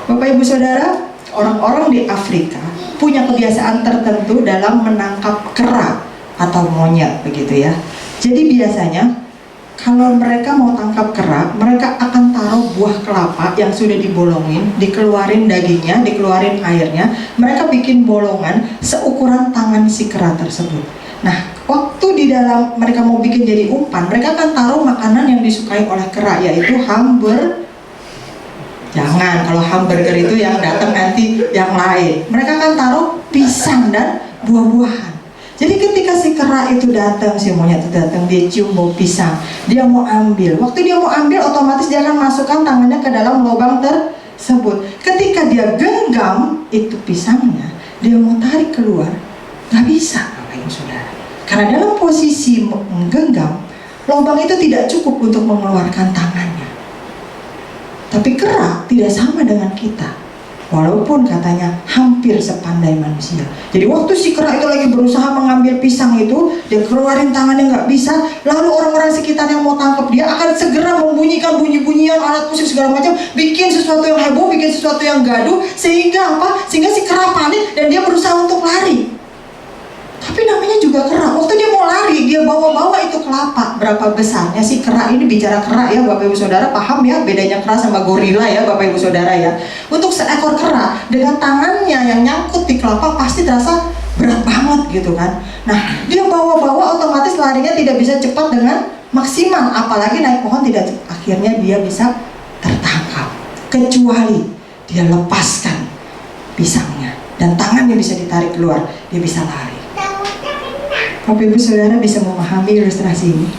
Speaker 2: Bapak Ibu Saudara, orang-orang di Afrika punya kebiasaan tertentu dalam menangkap kera atau monyet begitu ya. Jadi biasanya kalau mereka mau tangkap kera, mereka akan taruh buah kelapa yang sudah dibolongin, dikeluarin dagingnya, dikeluarin airnya. Mereka bikin bolongan seukuran tangan si kera tersebut. Nah, waktu di dalam mereka mau bikin jadi umpan, mereka akan taruh makanan yang disukai oleh kera, yaitu hamburger. Jangan, kalau hamburger itu yang datang nanti yang lain. Mereka akan taruh pisang dan buah-buahan. Jadi ketika si kera itu datang, si monyet itu datang, dia cium bau pisang, dia mau ambil. Waktu dia mau ambil, otomatis dia akan masukkan tangannya ke dalam lubang tersebut. Ketika dia genggam itu pisangnya, dia mau tarik keluar, nggak bisa, Bapak Ibu Saudara. Karena dalam posisi menggenggam, lubang itu tidak cukup untuk mengeluarkan tangannya. Tapi kera tidak sama dengan kita. Walaupun katanya hampir sepandai manusia. Jadi waktu si kera itu lagi berusaha mengambil pisang itu, dia keluarin tangannya nggak bisa. Lalu orang-orang sekitar yang mau tangkap dia akan segera membunyikan bunyi-bunyian alat musik segala macam, bikin sesuatu yang heboh, bikin sesuatu yang gaduh, sehingga apa? Sehingga si kera panik dan dia berusaha untuk lari. Tapi namanya juga kera. Waktu dia mau lari, dia bawa-bawa itu kelapa. Berapa besarnya si kera ini? Bicara kera ya Bapak Ibu Saudara, paham ya bedanya kera sama gorila ya Bapak Ibu Saudara ya. Untuk seekor kera dengan tangannya yang nyangkut di kelapa pasti terasa berat banget gitu kan. Nah, dia bawa-bawa otomatis larinya tidak bisa cepat dengan maksimal, apalagi naik pohon tidak cepat. Akhirnya dia bisa tertangkap, kecuali dia lepaskan pisangnya dan tangannya bisa ditarik keluar, dia bisa lari. Bapak Ibu Saudara bisa memahami ilustrasi ini.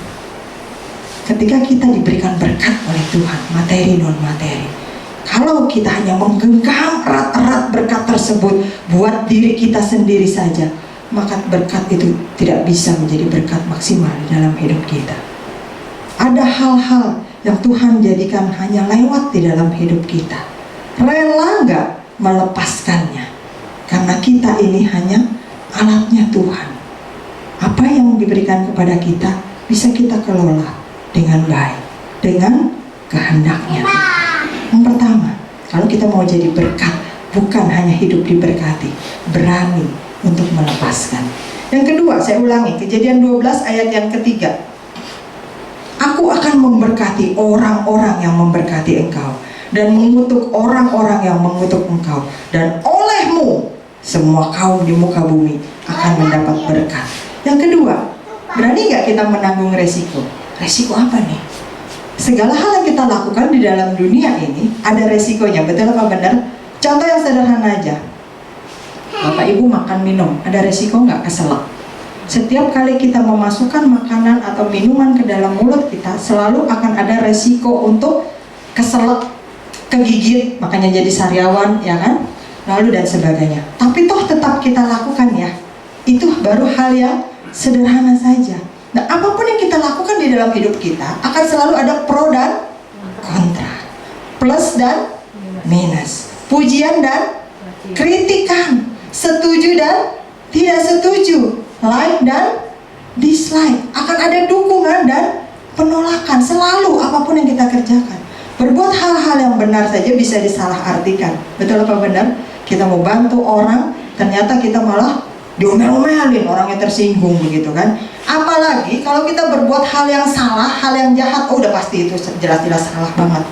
Speaker 2: Ketika kita diberikan berkat oleh Tuhan, materi non materi, kalau kita hanya menggenggam erat-erat berkat tersebut buat diri kita sendiri saja, maka berkat itu tidak bisa menjadi berkat maksimal di dalam hidup kita. Ada hal-hal yang Tuhan jadikan hanya lewat di dalam hidup kita. Rela nggak melepaskannya? Karena kita ini hanya alatnya Tuhan. Apa yang diberikan kepada kita bisa kita kelola dengan baik, dengan kehendaknya. Yang pertama, kalau kita mau jadi berkat, bukan hanya hidup diberkati, berani untuk melepaskan. Yang kedua, saya ulangi, Kejadian 12 ayat yang ketiga. Aku akan memberkati orang-orang yang memberkati engkau, dan mengutuk orang-orang yang mengutuk engkau, dan olehmu semua kaum di muka bumi akan mendapat berkat. Yang kedua, berani nggak kita menanggung resiko? Resiko apa nih? Segala hal yang kita lakukan di dalam dunia ini ada resikonya, betul apa benar? Contoh yang sederhana aja, Bapak Ibu makan minum, ada resiko nggak keselak? Setiap kali kita memasukkan makanan atau minuman ke dalam mulut kita, selalu akan ada resiko untuk keselak, kegigit, makanya jadi sariawan, ya kan? Lalu dan sebagainya. Tapi toh tetap kita lakukan ya. Itu baru hal yang sederhana saja. Nah, apapun yang kita lakukan di dalam hidup kita akan selalu ada pro dan kontra, plus dan minus, pujian dan kritikan, setuju dan tidak setuju, like dan dislike. Akan ada dukungan dan penolakan selalu apapun yang kita kerjakan. Berbuat hal-hal yang benar saja bisa disalahartikan. Betul apa benar? Kita mau bantu orang, ternyata kita malah diomel-omelin, orangnya tersinggung begitu kan. Apalagi kalau kita berbuat hal yang salah, hal yang jahat, oh udah pasti itu jelas-jelas salah banget.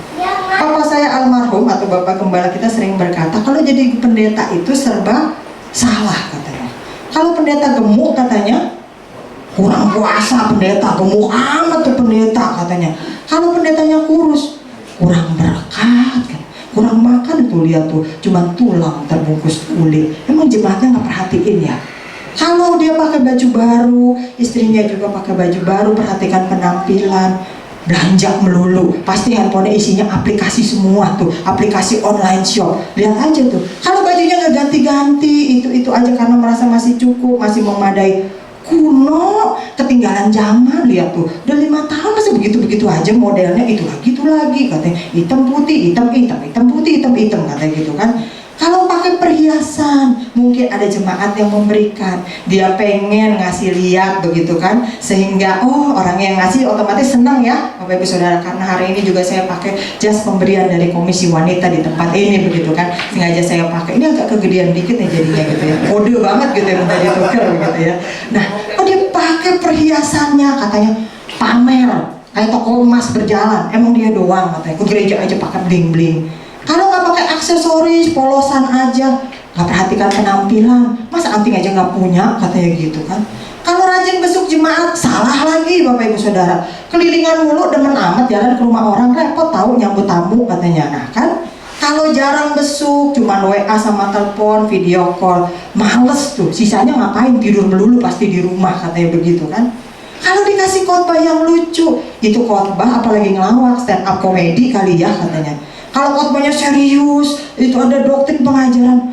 Speaker 2: Papa saya almarhum atau bapak gembala kita sering berkata, kalau jadi pendeta itu serba salah katanya. Kalau pendeta gemuk katanya, kurang puasa pendeta, gemuk amat tuh pendeta katanya. Kalau pendetanya kurus, kurang berkat kan. Kurang makan tuh, lihat tuh, cuman tulang terbungkus kulit. Emang jemaatnya nggak perhatiin ya? Kalau dia pakai baju baru, istrinya juga pakai baju baru, perhatikan penampilan, belanja melulu, pasti handphonenya isinya aplikasi semua tuh, aplikasi online shop. Lihat aja tuh, kalau bajunya nggak ganti-ganti, itu aja karena merasa masih cukup, masih memadai. Kuno, ketinggalan zaman, lihat tuh, udah 5 tahun masih begitu-begitu aja modelnya, itu lagi katanya, hitam putih, hitam putih, hitam katanya gitu kan. Kalau pakai perhiasan, mungkin ada jemaat yang memberikan, dia pengen ngasih lihat begitu kan, sehingga oh orangnya yang ngasih otomatis senang ya Bapak Ibu Saudara, karena hari ini juga saya pakai jas pemberian dari Komisi Wanita di tempat ini begitu kan, sengaja saya pakai, ini agak kegedean dikit nih jadinya gitu ya, kode banget gitu ya, minta ditukar begitu ya. Nah, oh dia pakai perhiasannya katanya pamer, kayak toko emas berjalan, emang dia doang katanya, ke gereja aja pakai bling-bling. Kalau nggak pakai aksesoris, polosan aja, nggak perhatikan penampilan, masa anting aja nggak punya, katanya gitu kan. Kalau rajin besuk jemaat, salah lagi Bapak Ibu Saudara. Kelilingan mulu, demen amat jalan ke rumah orang, repot tahu nyambut tamu katanya. Nah kan, kalau jarang besuk, cuman WA sama telepon, video call, males tuh. Sisanya ngapain, tidur melulu pasti di rumah, katanya begitu kan. Kalau dikasih khotbah yang lucu, itu khotbah apalagi ngelawak, stand up komedi kali ya katanya. Kalau khotbahnya serius, itu ada doktrin pengajaran,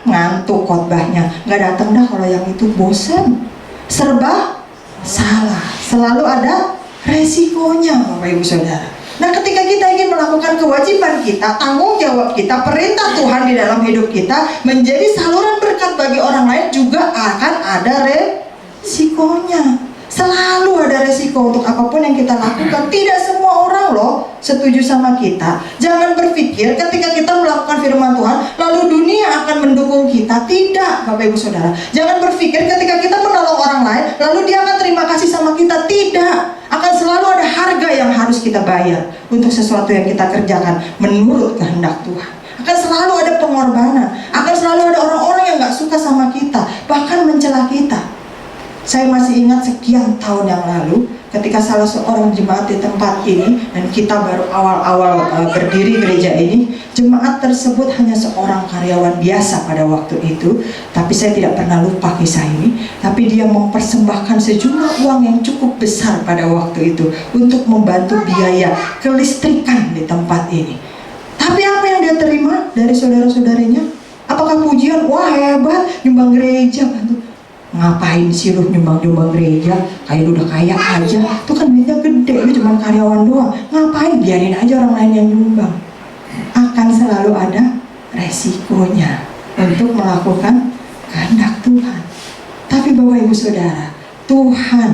Speaker 2: ngantuk khotbahnya, nggak datang dah kalau yang itu, bosan, serba salah, selalu ada resikonya Bapak Ibu Saudara. Nah ketika kita ingin melakukan kewajiban kita, tanggung jawab kita, perintah Tuhan di dalam hidup kita, menjadi saluran berkat bagi orang lain, juga akan ada resikonya. Selalu ada resiko untuk apapun yang kita lakukan. Tidak semua orang loh setuju sama kita. Jangan berpikir ketika kita melakukan firman Tuhan lalu dunia akan mendukung kita. Tidak Bapak Ibu Saudara. Jangan berpikir ketika kita menolong orang lain lalu dia akan terima kasih sama kita. Tidak. Akan selalu ada harga yang harus kita bayar untuk sesuatu yang kita kerjakan menurut kehendak Tuhan. Akan selalu ada pengorbanan. Akan selalu ada orang-orang yang gak suka sama kita, bahkan mencela kita. Saya masih ingat sekian tahun yang lalu ketika salah seorang jemaat di tempat ini, dan kita baru awal-awal berdiri gereja ini, jemaat tersebut hanya seorang karyawan biasa pada waktu itu, tapi saya tidak pernah lupa kisah ini. Tapi dia mempersembahkan sejumlah uang yang cukup besar pada waktu itu untuk membantu biaya kelistrikan di tempat ini. Tapi apa yang dia terima dari saudara-saudaranya? Apakah pujian, wah hebat, nyumbang gereja bantu? Ngapain sih lu nyumbang-nyumbang gereja? Kayak lu udah kaya aja. Tuh kan duitnya gede, lu cuma karyawan doang. Ngapain? Biarin aja orang lain yang nyumbang. Akan selalu ada resikonya untuk melakukan kehendak Tuhan. Tapi Bapak Ibu Saudara, Tuhan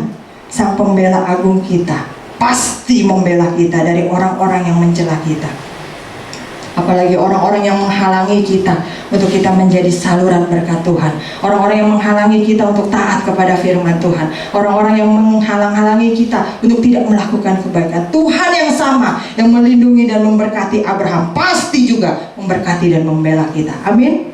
Speaker 2: Sang Pembela Agung kita pasti membela kita dari orang-orang yang mencela kita. Apalagi orang-orang yang menghalangi kita untuk kita menjadi saluran berkat Tuhan. Orang-orang yang menghalangi kita untuk taat kepada firman Tuhan. Orang-orang yang menghalang-halangi kita untuk tidak melakukan kebaikan. Tuhan yang sama yang melindungi dan memberkati Abraham pasti juga memberkati dan membela kita. Amin.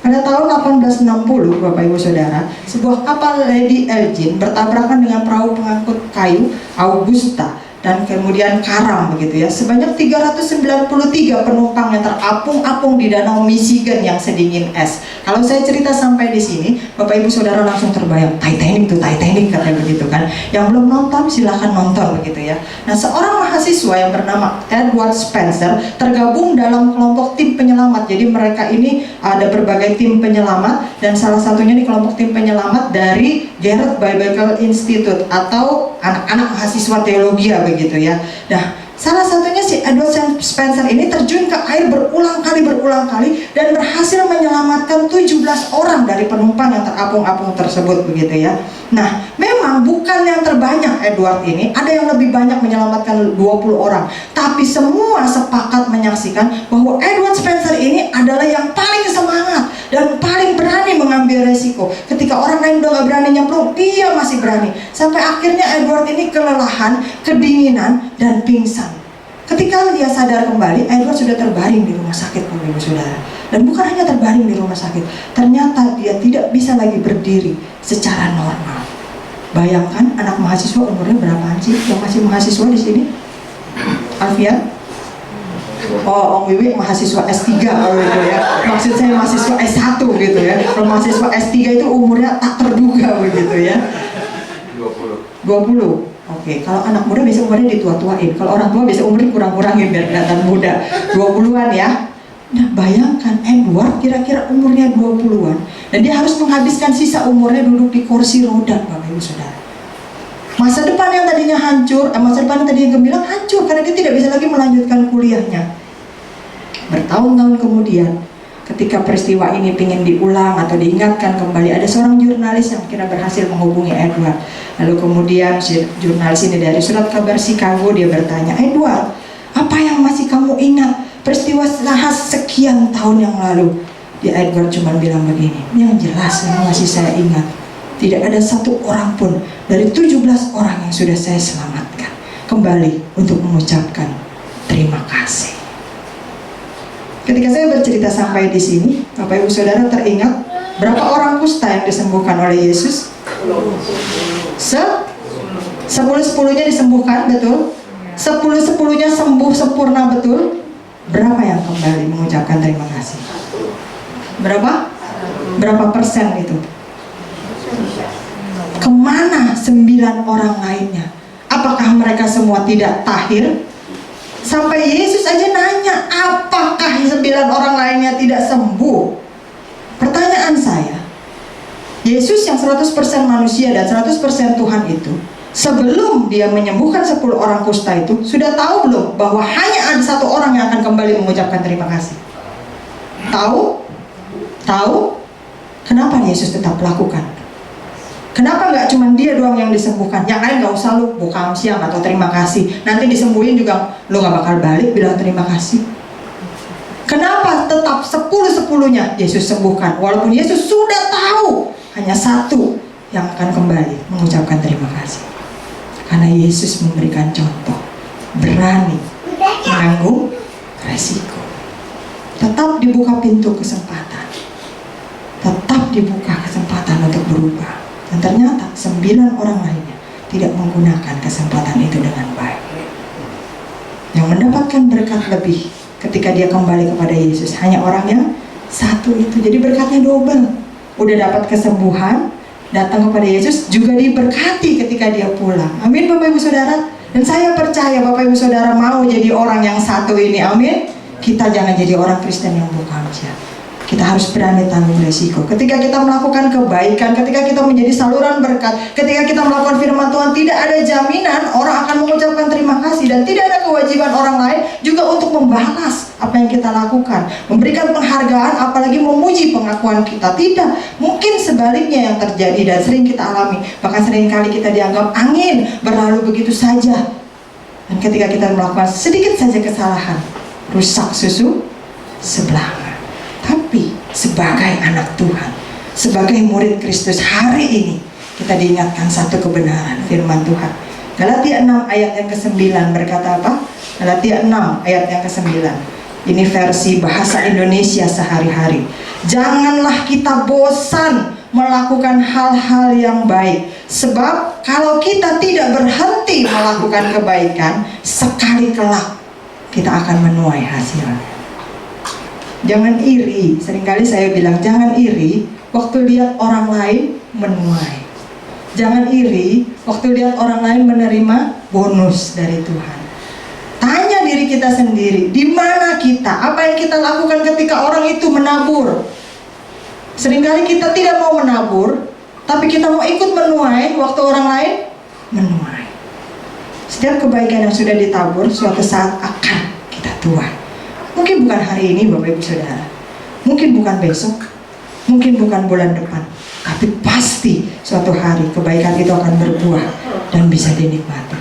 Speaker 2: Pada tahun 1860, Bapak Ibu Saudara, sebuah kapal Lady Elgin bertabrakan dengan perahu pengangkut kayu Augusta dan kemudian karam begitu ya. Sebanyak 393 penumpang yang terapung-apung di danau Michigan yang sedingin es. Kalau saya cerita sampai di sini, Bapak Ibu Saudara langsung terbayang Titanic tuh, Titanic katanya begitu kan. Yang belum nonton silahkan nonton begitu ya. Nah, seorang mahasiswa yang bernama Edward Spencer tergabung dalam kelompok tim penyelamat. Jadi mereka ini ada berbagai tim penyelamat dan salah satunya di kelompok tim penyelamat dari Garrett Biblical Institute atau anak-anak mahasiswa teologi begitu ya. Nah, salah satunya si Edward Spencer ini terjun ke air berulang kali dan berhasil menyelamatkan 17 orang dari penumpang yang terapung-apung tersebut begitu ya. Nah, memang bukan yang terbanyak Edward ini, ada yang lebih banyak menyelamatkan 20 orang. Tapi semua sepakat menyaksikan bahwa Edward Spencer ini adalah yang paling semangat dan paling berani mengambil resiko. Ketika orang lain udah gak berani nyemplung, dia masih berani. Sampai akhirnya Edward ini kelelahan, kedinginan, dan pingsan. Ketika dia sadar kembali, Edward sudah terbaring di rumah sakit, Bapak Ibu Saudara. Dan bukan hanya terbaring di rumah sakit, ternyata dia tidak bisa lagi berdiri secara normal. Bayangkan anak mahasiswa umurnya berapaan sih yang masih mahasiswa di sini? Alfian? Oh, Om Wiwi mahasiswa S3 kalau gitu ya. Maksud saya mahasiswa S1 gitu ya. Kalau mahasiswa S3 itu umurnya tak terduga begitu ya. 20. Oke, kalau anak muda biasa umurnya ditua-tuain. Kalau orang tua biasa umurnya kurang-kurangin biar kelihatan muda. 20-an ya. Nah, bayangkan Edward kira-kira umurnya 20-an dan dia harus menghabiskan sisa umurnya duduk di kursi roda, Bapak Ibu Saudara. Masa depan yang tadinya hancur, masa depan yang tadinya gemilang hancur karena dia tidak bisa lagi melanjutkan kuliahnya. Bertahun-tahun kemudian, ketika peristiwa ini ingin diulang atau diingatkan kembali, ada seorang jurnalis yang kira berhasil menghubungi Edward. Lalu kemudian si jurnalis ini dari Surat Kabar Chicago, dia bertanya, Edward, apa yang masih kamu ingat peristiwa sekian tahun yang lalu? Dia Edward cuma bilang begini, yang jelas yang masih saya ingat, tidak ada satu orang pun dari 17 orang yang sudah saya selamatkan kembali untuk mengucapkan terima kasih. Ketika saya bercerita sampai di sini, Bapak Ibu Saudara teringat berapa orang kusta yang disembuhkan oleh Yesus? 10-10-nya disembuhkan, betul? 10-10-nya sembuh sempurna, betul? Berapa yang kembali mengucapkan terima kasih? Berapa? Berapa persen itu? Kemana 9 orang lainnya? Apakah mereka semua tidak tahir? Sampai Yesus aja nanya, apakah 9 orang lainnya tidak sembuh? Pertanyaan saya, Yesus yang 100% manusia dan 100% Tuhan itu, sebelum dia menyembuhkan 10 orang kusta itu, sudah tahu belum bahwa hanya ada 1 orang yang akan kembali mengucapkan terima kasih? Tahu? Tahu? Kenapa Yesus tetap lakukan? Kenapa nggak cuma dia doang yang disembuhkan? Yang lain nggak usah lu buka siang atau terima kasih. Nanti disembuhin juga lu nggak bakal balik bilang terima kasih. Kenapa tetap 10-10-nya Yesus sembuhkan? Walaupun Yesus sudah tahu hanya 1 yang akan kembali mengucapkan terima kasih. Karena Yesus memberikan contoh, berani menanggung resiko. Tetap dibuka pintu kesempatan, tetap dibuka kesempatan untuk berubah. Dan ternyata 9 orang lainnya tidak menggunakan kesempatan itu dengan baik. Yang mendapatkan berkat lebih ketika dia kembali kepada Yesus hanya orang yang 1 itu. Jadi berkatnya double. Udah dapat kesembuhan, datang kepada Yesus, juga diberkati ketika dia pulang. Amin Bapak Ibu Saudara. Dan saya percaya Bapak Ibu Saudara mau jadi orang yang 1 ini. Amin. Kita jangan jadi orang Kristen yang bukan. Kita harus berani tanggung resiko. Ketika kita melakukan kebaikan, ketika kita menjadi saluran berkat, ketika kita melakukan firman Tuhan, tidak ada jaminan orang akan mengucapkan terima kasih, dan tidak ada kewajiban orang lain juga untuk membalas apa yang kita lakukan, memberikan penghargaan, apalagi memuji pengakuan kita. Tidak, mungkin sebaliknya yang terjadi dan sering kita alami. Bahkan seringkali kita dianggap angin, berlalu begitu saja. Dan ketika kita melakukan sedikit saja kesalahan, rusak susu sebelah. Tapi sebagai anak Tuhan, sebagai murid Kristus, hari ini kita diingatkan satu kebenaran firman Tuhan. Galatia 6 ayat yang ke-9 berkata apa? Galatia 6 ayat yang ke-9. Ini versi bahasa Indonesia sehari-hari. Janganlah kita bosan melakukan hal-hal yang baik, sebab kalau kita tidak berhenti melakukan kebaikan, sekali kelak kita akan menuai hasilnya. Jangan iri. Seringkali saya bilang jangan iri waktu lihat orang lain menuai. Jangan iri waktu lihat orang lain menerima bonus dari Tuhan. Tanya diri kita sendiri, di mana kita? Apa yang kita lakukan ketika orang itu menabur? Seringkali kita tidak mau menabur, tapi kita mau ikut menuai waktu orang lain menuai. Setiap kebaikan yang sudah ditabur suatu saat akan kita tuai. Mungkin bukan hari ini Bapak Ibu Saudara, mungkin bukan besok, mungkin bukan bulan depan, tapi pasti suatu hari kebaikan itu akan berbuah dan bisa dinikmati.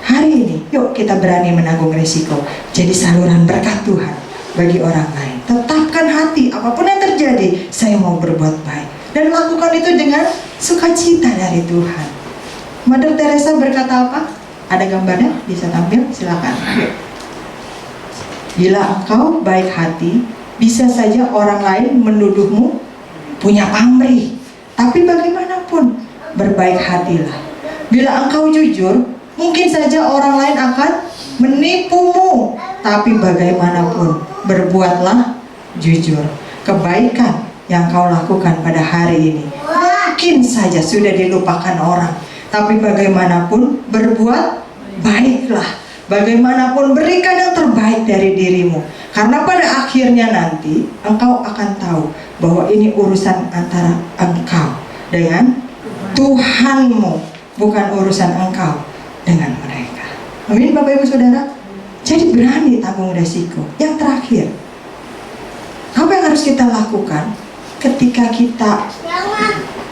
Speaker 2: Hari ini yuk kita berani menanggung resiko, jadi saluran berkat Tuhan bagi orang lain. Tetapkan hati, apapun yang terjadi, saya mau berbuat baik, dan lakukan itu dengan sukacita dari Tuhan. Mother Teresa berkata apa? Ada gambarnya, bisa tampil, silakan. Bila engkau baik hati, bisa saja orang lain menuduhmu punya pamrih. Tapi bagaimanapun, berbaik hatilah. Bila engkau jujur, mungkin saja orang lain akan menipumu. Tapi bagaimanapun, berbuatlah jujur. Kebaikan yang kau lakukan pada hari ini mungkin saja sudah dilupakan orang, tapi bagaimanapun, berbuat baiklah. Bagaimanapun, berikan yang terbaik dari dirimu. Karena pada akhirnya nanti engkau akan tahu bahwa ini urusan antara engkau dengan Tuhanmu, bukan urusan engkau dengan mereka. Amin Bapak Ibu Saudara. Jadi berani tanggung resiko. Yang terakhir, apa yang harus kita lakukan ketika kita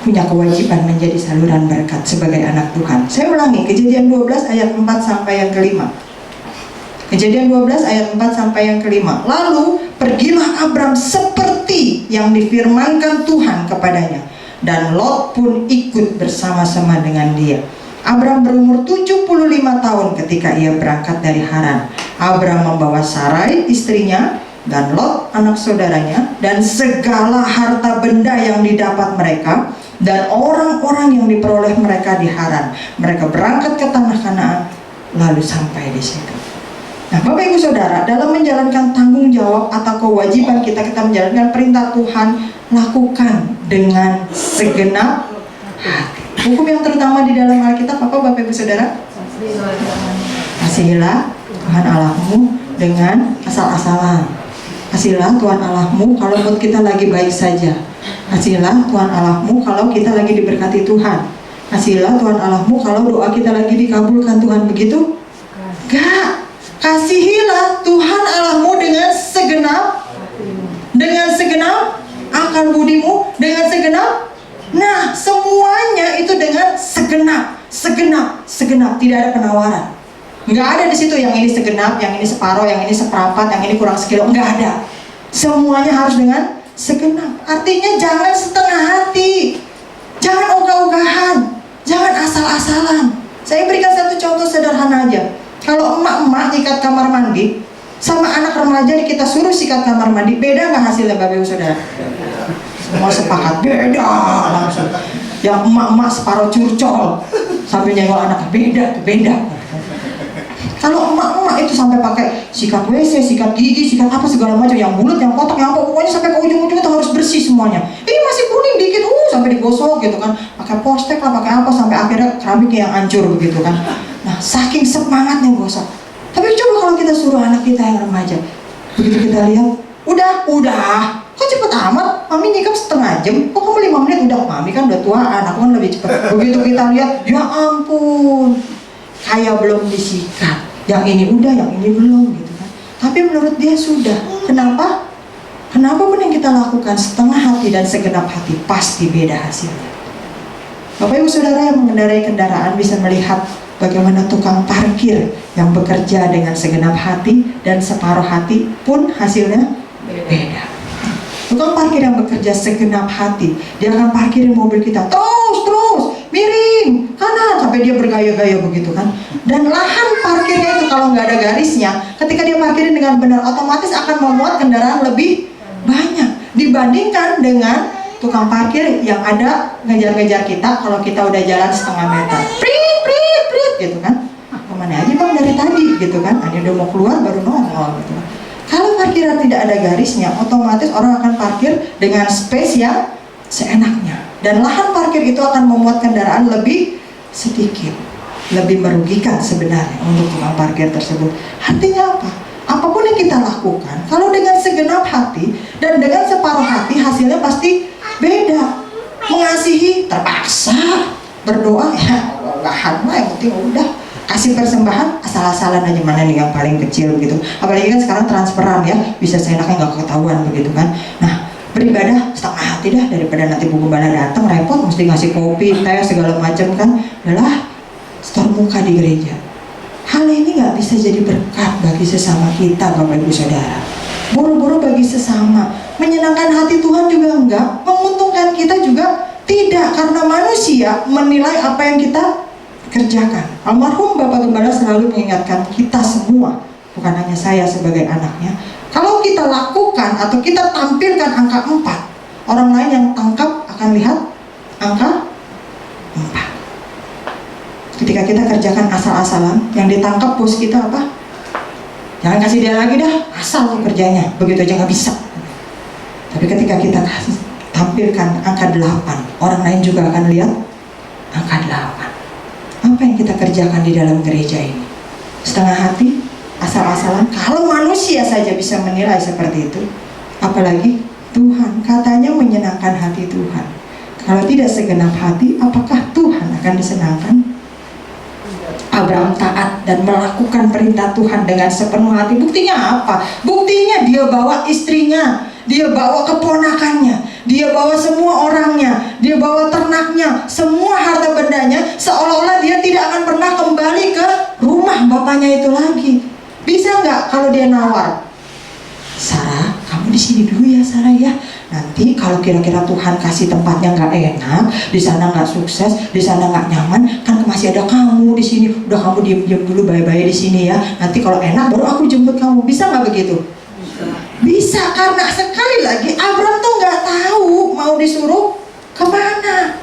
Speaker 2: punya kewajiban menjadi saluran berkat sebagai anak Tuhan? Saya ulangi, Kejadian 12 ayat 4 sampai yang ke-5. Kejadian 12 ayat 4 sampai yang ke-5. Lalu pergilah Abram seperti yang difirmankan Tuhan kepadanya, dan Lot pun ikut bersama-sama dengan dia. Abram berumur 75 tahun ketika ia berangkat dari Haran. Abram membawa Sarai istrinya dan Lot anak saudaranya, dan segala harta benda yang didapat mereka, dan orang-orang yang diperoleh mereka di Haran. Mereka berangkat ke tanah Kanaan, lalu sampai di situ. Nah Bapak Ibu Saudara, dalam menjalankan tanggung jawab atau kewajiban kita menjalankan perintah Tuhan, lakukan dengan segenap hati. Hukum yang terutama di dalam Alkitab apa Bapak Ibu Saudara? Kasihilah Tuhan Allahmu dengan asal-asalan. Kasihilah Tuhan Allahmu kalau mood kita lagi baik saja. Kasihilah Tuhan Allahmu kalau kita lagi diberkati Tuhan. Kasihilah Tuhan Allahmu kalau doa kita lagi dikabulkan Tuhan. Begitu? Enggak. Kasihilah Tuhan Allahmu dengan segenap akal budimu, dengan segenap. Nah, semuanya itu dengan segenap. Tidak ada penawaran. Nggak ada di situ yang ini segenap, yang ini separuh, yang ini seperempat, yang ini kurang sekilo. Nggak ada. Semuanya harus dengan segenap. Artinya jangan setengah hati, jangan ogah-ogahan, jangan asal-asalan. Saya berikan satu contoh sederhana aja. Kalau emak-emak nyikat kamar mandi sama anak remaja kita suruh sikat kamar mandi, beda nggak hasilnya Bapak Ibu Saudara? Semua sepakat beda langsung. Yang emak-emak separuh curcol sambil nyenggol anak, beda. Kalau emak-emak itu sampai pakai sikat WC, sikat gigi, sikat apa segala macam, yang bulat, yang kotak, yang apa, pokoknya sampai ke ujung-ujung itu harus bersih semuanya. Ini masih kuning dikit, sampai digosok gitu kan, pakai postek lah, pakai apa, sampai akhirnya keramiknya yang hancur begitu kan. Nah, saking semangatnya gosok. Tapi coba kalau kita suruh anak kita yang remaja, begitu kita lihat, udah, kok cepet amat, mami nyikap setengah jam, kok kamu 5 menit udah, mami kan udah tuaan, aku kan lebih cepet. Begitu kita lihat, ya ampun, kayak belum disikat, yang ini udah, yang ini belum gitu kan. Tapi menurut dia sudah. Kenapa? Kenapa pun yang kita lakukan setengah hati dan segenap hati pasti beda hasilnya. Bapak Ibu Saudara yang mengendarai kendaraan bisa melihat bagaimana tukang parkir yang bekerja dengan segenap hati dan separuh hati pun hasilnya beda. Tukang parkir yang bekerja segenap hati, dia akan parkirin mobil kita terus miring kanan sampai dia bergaya-gaya begitu kan. Dan lahan parkirnya itu kalau nggak ada garisnya, ketika dia parkirin dengan benar, otomatis akan memuat kendaraan lebih banyak dibandingkan dengan tukang parkir yang ada ngejar-ngejar kita kalau kita udah jalan setengah meter, prit gitu kan. Kemana aja bang dari tadi gitu kan, ada udah mau keluar baru nongol gitu kan. Kalau parkiran tidak ada garisnya, otomatis orang akan parkir dengan space yang seenaknya. Dan lahan parkir itu akan memuat kendaraan lebih sedikit. Lebih merugikan sebenarnya untuk tukang parkir tersebut. Artinya apa? Apapun yang kita lakukan, kalau dengan segenap hati dan dengan separuh hati, hasilnya pasti beda. Mengasihi terpaksa, berdoa ya Allah lah, yang penting udah. Kasih persembahan asal-asalan aja, mana nih yang paling kecil gitu. Apalagi kan sekarang transferan ya, bisa seenaknya nggak ketahuan begitu kan. Nah, beribadah setengah hati dah, daripada nanti Bu Gembala datang repot mesti ngasih kopi, teh segala macam kan. Udahlah, store muka di gereja. Hal ini nggak bisa jadi berkat bagi sesama kita, Bapak Ibu Saudara. Buru-buru bagi sesama, menyenangkan hati Tuhan juga enggak, menguntungkan kita juga tidak, karena manusia menilai apa yang kita kerjakan. Almarhum Bapak Gembala selalu mengingatkan kita semua, bukan hanya saya sebagai anaknya, kalau kita lakukan atau kita tampilkan angka 4, orang lain yang tangkap akan lihat angka 4. Ketika kita kerjakan asal-asalan, yang ditangkap bos kita apa? Jangan kasih dia lagi dah, asal tuh kerjanya, begitu aja nggak bisa. Tapi ketika kita tampilkan angka 8, orang lain juga akan lihat angka 8. Apa yang kita kerjakan di dalam gereja ini? Setengah hati, asal-asalan. Kalau manusia saja bisa menilai seperti itu, apalagi Tuhan. Katanya menyenangkan hati Tuhan. Kalau tidak segenap hati, apakah Tuhan akan disenangkan? Abraham taat dan melakukan perintah Tuhan dengan sepenuh hati. Buktinya apa? Buktinya dia bawa istrinya, dia bawa keponakannya, dia bawa semua orangnya, dia bawa ternaknya, semua harta bendanya, seolah-olah dia tidak akan pernah kembali ke rumah bapaknya itu lagi. Bisa nggak kalau dia nawar? Sarah, kamu di sini dulu ya Sarah ya. Nanti kalau kira-kira Tuhan kasih tempatnya nggak enak, di sana nggak sukses, di sana nggak nyaman, kan masih ada kamu di sini. Udah kamu diam-diam dulu, bye-bye di sini ya. Nanti kalau enak baru aku jemput kamu. Bisa nggak begitu? Bisa, karena sekali lagi Abraham tuh nggak tahu mau disuruh kemana.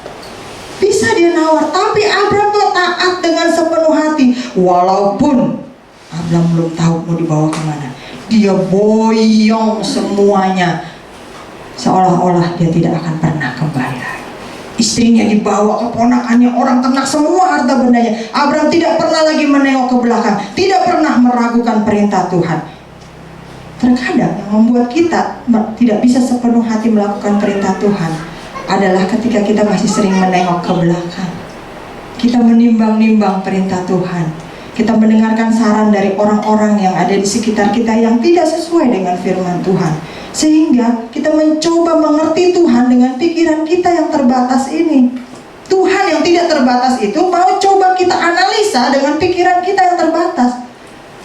Speaker 2: Bisa dia nawar, tapi Abraham tuh taat dengan sepenuh hati. Walaupun Abraham belum tahu mau dibawa kemana, dia boyong semuanya, seolah-olah dia tidak akan pernah kembali lagi. Istrinya dibawa, keponakannya, orang ternak, semua harta bendanya. Abraham tidak pernah lagi menengok ke belakang, tidak pernah meragukan perintah Tuhan. Terkadang yang membuat kita tidak bisa sepenuh hati melakukan perintah Tuhan adalah ketika kita masih sering menengok ke belakang. Kita menimbang-nimbang perintah Tuhan. Kita mendengarkan saran dari orang-orang yang ada di sekitar kita yang tidak sesuai dengan firman Tuhan. Sehingga kita mencoba mengerti Tuhan dengan pikiran kita yang terbatas ini. Tuhan yang tidak terbatas itu mau coba kita analisa dengan pikiran kita yang terbatas.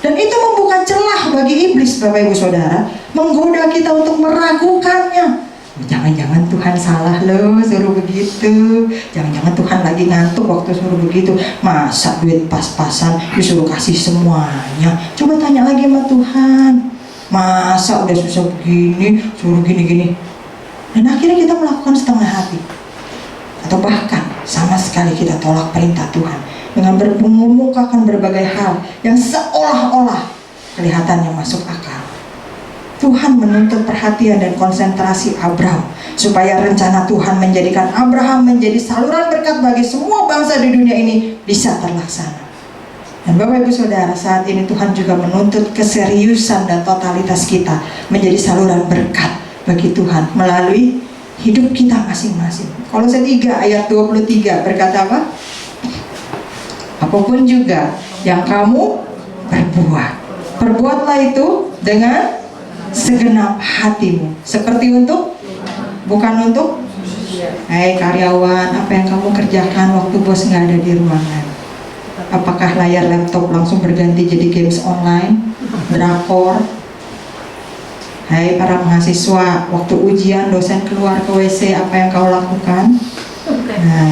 Speaker 2: Dan itu membuka celah bagi iblis, Bapak Ibu Saudara, menggoda kita untuk meragukannya. Jangan-jangan Tuhan salah loh suruh begitu. Jangan-jangan Tuhan lagi ngantuk waktu suruh begitu. Masa duit pas-pasan disuruh kasih semuanya? Coba tanya lagi sama Tuhan. Masa udah susah begini suruh gini-gini? Dan akhirnya kita melakukan setengah hati, atau bahkan sama sekali kita tolak perintah Tuhan dengan mengemukakan berbagai hal yang seolah-olah kelihatannya masuk akal. Tuhan menuntut perhatian dan konsentrasi Abraham supaya rencana Tuhan menjadikan Abraham menjadi saluran berkat bagi semua bangsa di dunia ini bisa terlaksana. Dan Bapak Ibu Saudara, saat ini Tuhan juga menuntut keseriusan dan totalitas kita menjadi saluran berkat bagi Tuhan melalui hidup kita masing-masing. Kolose 3 ayat 23 berkata apa? Apapun juga yang kamu perbuat, perbuatlah itu dengan segenap hatimu, seperti untuk, bukan untuk hai karyawan, apa yang kamu kerjakan waktu bos nggak ada di ruangan? Apakah layar laptop langsung berganti jadi games online, drakor? Hai para mahasiswa, waktu ujian dosen keluar ke WC, apa yang kau lakukan? Nah,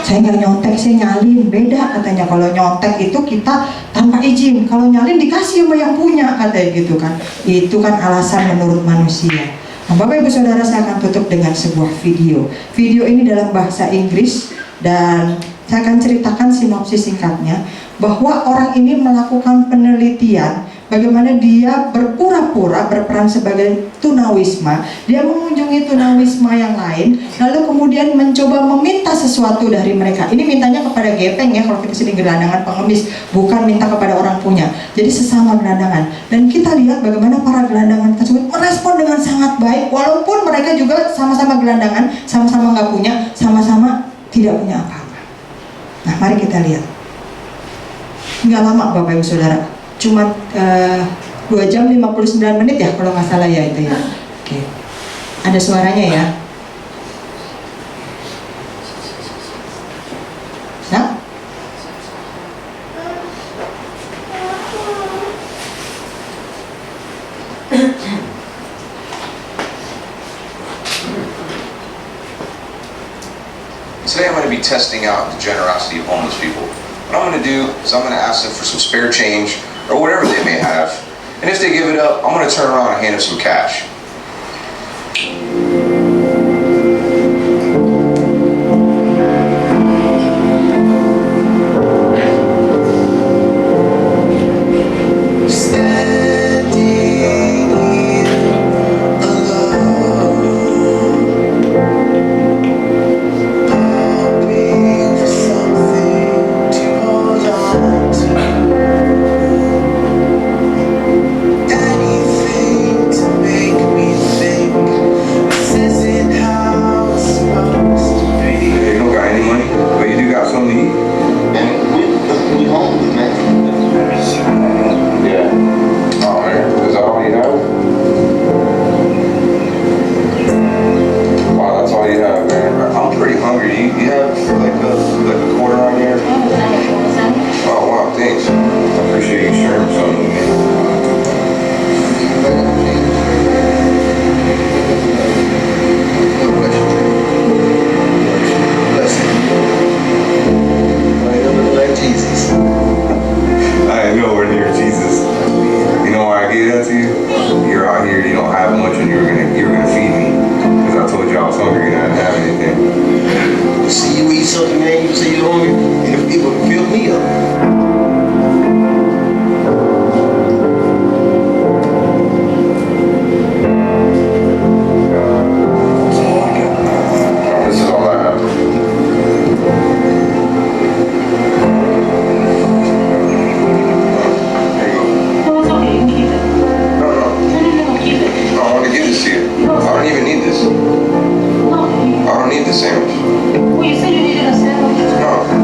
Speaker 2: saya nggak nyontek, saya nyalin. Beda katanya, kalau nyontek itu kita tanpa izin, kalau nyalin dikasih sama yang punya, katanya gitu kan. Itu kan alasan menurut manusia. Nah, Bapak Ibu Saudara, saya akan tutup dengan sebuah video. Video ini dalam bahasa Inggris dan saya akan ceritakan sinopsis singkatnya, bahwa orang ini melakukan penelitian bagaimana dia berpura-pura berperan sebagai tunawisma. Dia mengunjungi tunawisma yang lain, lalu kemudian mencoba meminta sesuatu dari mereka. Ini mintanya kepada gepeng ya, kalau kita sini gelandangan pengemis, bukan minta kepada orang punya. Jadi sesama gelandangan. Dan kita lihat bagaimana para gelandangan tersebut merespon dengan sangat baik, walaupun mereka juga sama-sama gelandangan, sama-sama nggak punya, sama-sama tidak punya apa-apa. Nah, mari kita lihat. Nggak lama Bapak Ibu Saudara, cuma 2 jam 59 menit ya kalau nggak salah ya itu ya. Oke. Ada suaranya ya. Nah.
Speaker 3: Today I'm going to be testing out the generosity of homeless people. What I'm going to do is I'm going to ask them for some spare change or whatever they may have. And if they give it up, I'm going to turn around and hand them some cash. No.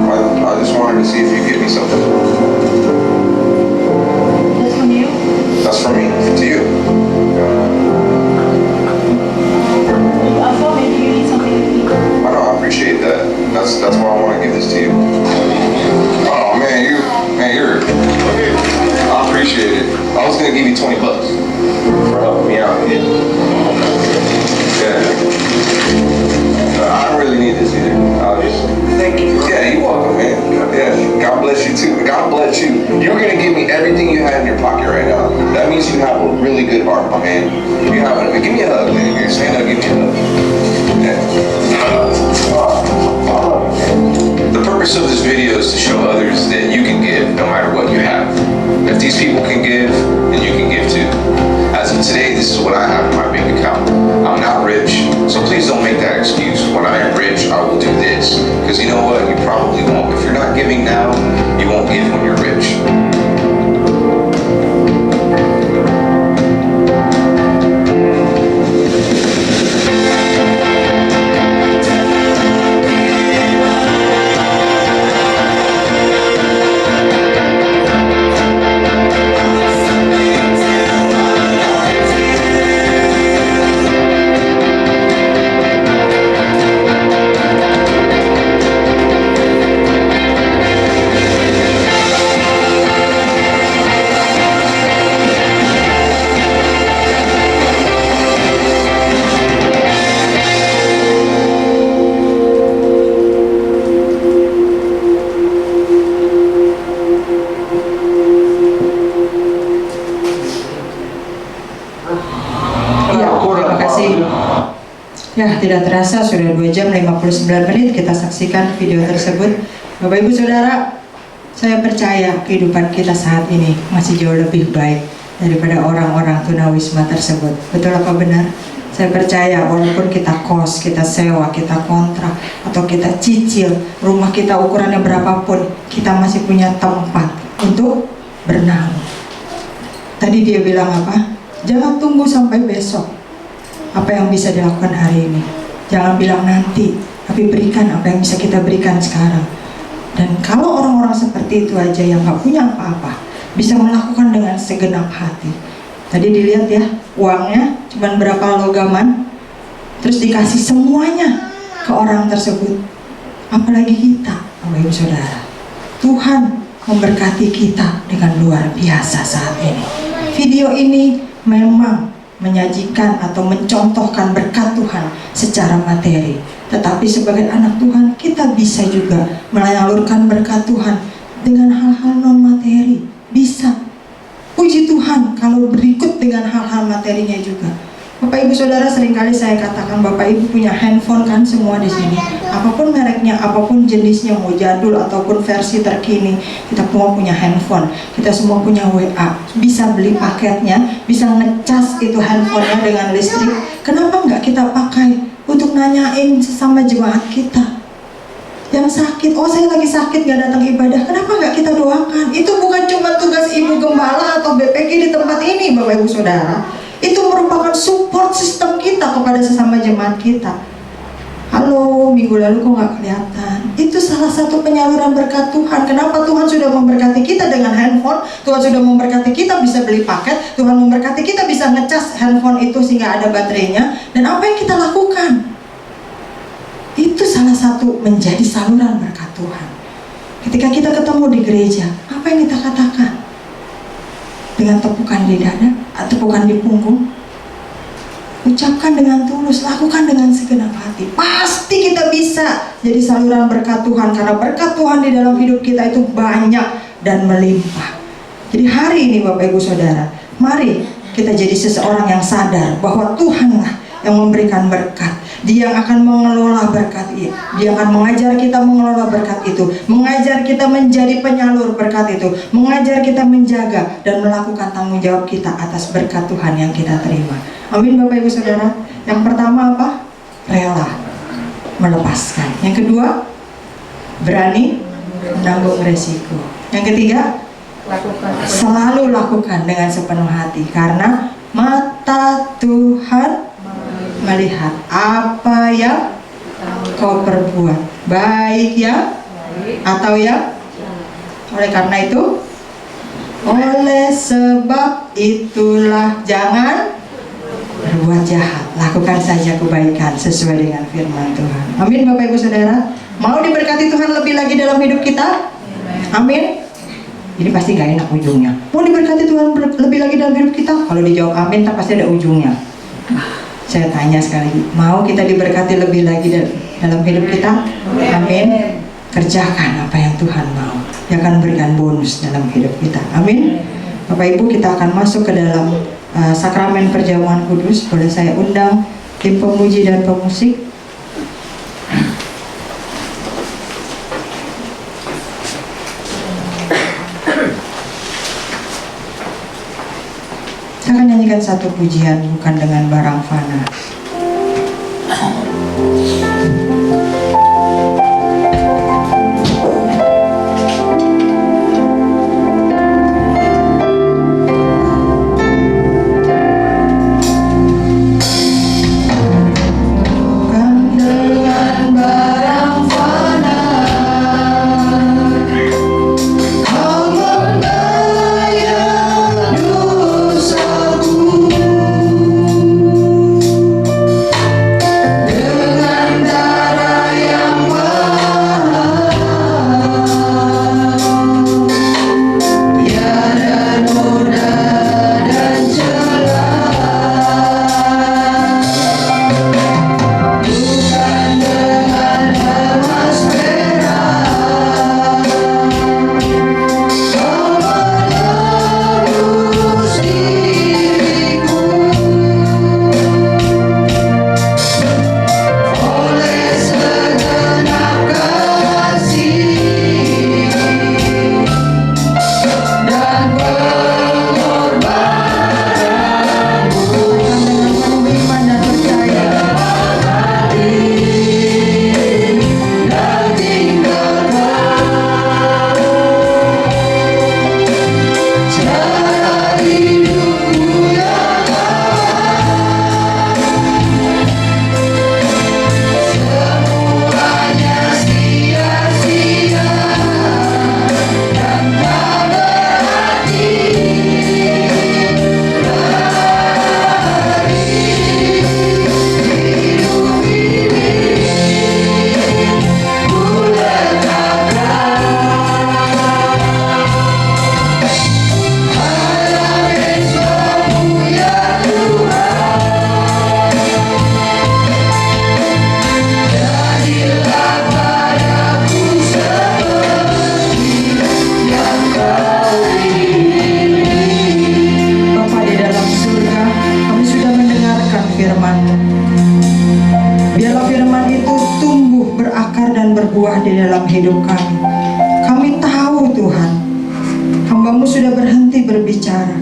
Speaker 2: tidak terasa sudah 2 jam 59 menit kita saksikan video tersebut. Bapak Ibu Saudara, saya percaya kehidupan kita saat ini masih jauh lebih baik daripada orang-orang tunawisma tersebut. Betul apa benar? Saya percaya walaupun kita kos, kita sewa, kita kontrak, atau kita cicil, rumah kita ukurannya berapapun, kita masih punya tempat untuk bernaung. Tadi dia bilang apa? Jangan tunggu sampai besok. Apa yang bisa dilakukan hari ini? Jangan bilang nanti, tapi berikan apa yang bisa kita berikan sekarang. Dan kalau orang-orang seperti itu aja yang gak punya apa-apa, bisa melakukan dengan segenap hati. Tadi dilihat ya, uangnya cuma berapa logaman, terus dikasih semuanya ke orang tersebut. Apalagi kita, Bapak Ibu Saudara. Tuhan memberkati kita dengan luar biasa saat ini. Video ini memang menyajikan atau mencontohkan berkat Tuhan secara materi, tetapi sebagai anak Tuhan kita bisa juga menyalurkan berkat Tuhan dengan hal-hal non materi. Bisa. Puji Tuhan kalau berikut dengan hal-hal materinya juga. Bapak Ibu Saudara, seringkali saya katakan Bapak Ibu punya handphone kan semua di sini. Apapun mereknya, apapun jenisnya, mau jadul ataupun versi terkini, kita semua punya handphone. Kita semua punya WA. Bisa beli paketnya, bisa ngecas itu handphonenya dengan listrik. Kenapa nggak kita pakai untuk nanyain sesama jemaat kita yang sakit? Oh, saya lagi sakit nggak datang ibadah. Kenapa nggak kita doakan? Itu bukan cuma tugas Ibu Gembala atau BPG di tempat ini, Bapak Ibu Saudara. Itu merupakan support sistem kita kepada sesama jemaat kita. Halo, minggu lalu kok nggak kelihatan? Itu salah satu penyaluran berkat Tuhan. Kenapa Tuhan sudah memberkati kita dengan handphone? Tuhan sudah memberkati kita bisa beli paket. Tuhan memberkati kita bisa ngecas handphone itu sehingga ada baterainya. Dan apa yang kita lakukan? Itu salah satu menjadi saluran berkat Tuhan. Ketika kita ketemu di gereja, apa yang kita katakan? Dengan tepukan di dada, tepukan di punggung, ucapkan dengan tulus, lakukan dengan segenap hati. Pasti kita bisa jadi saluran berkat Tuhan, karena berkat Tuhan di dalam hidup kita itu banyak dan melimpah. Jadi hari ini Bapak Ibu Saudara, mari kita jadi seseorang yang sadar bahwa Tuhanlah yang memberikan berkat. Dia yang akan mengelola berkat itu. Dia akan mengajar kita mengelola berkat itu, mengajar kita menjadi penyalur berkat itu, mengajar kita menjaga dan melakukan tanggung jawab kita atas berkat Tuhan yang kita terima. Amin Bapak Ibu Saudara. Yang pertama apa? Rela melepaskan. Yang kedua, berani menanggung resiko. Yang ketiga, selalu lakukan dengan sepenuh hati, karena mata Tuhan melihat apa yang kau perbuat, baik ya atau ya. Oleh karena itu, oleh sebab itulah jangan berbuat jahat, lakukan saja kebaikan sesuai dengan firman Tuhan. Amin Bapak Ibu Saudara. Mau diberkati Tuhan lebih lagi dalam hidup kita? Amin. Ini pasti gak enak ujungnya. Mau diberkati Tuhan lebih lagi dalam hidup kita? Kalau dijawab amin, tak pasti ada ujungnya. Saya tanya sekali lagi, mau kita diberkati lebih lagi dalam hidup kita? Amin. Kerjakan apa yang Tuhan mau. Dia akan berikan bonus dalam hidup kita. Amin. Bapak Ibu, kita akan masuk ke dalam sakramen perjamuan kudus. Boleh saya undang tim pemuji dan pemusik. Saya akan nyanyikan satu pujian, bukan dengan barang fana.
Speaker 4: Dosaku
Speaker 2: hidup kami. Kami tahu Tuhan, hamba-Mu sudah berhenti berbicara,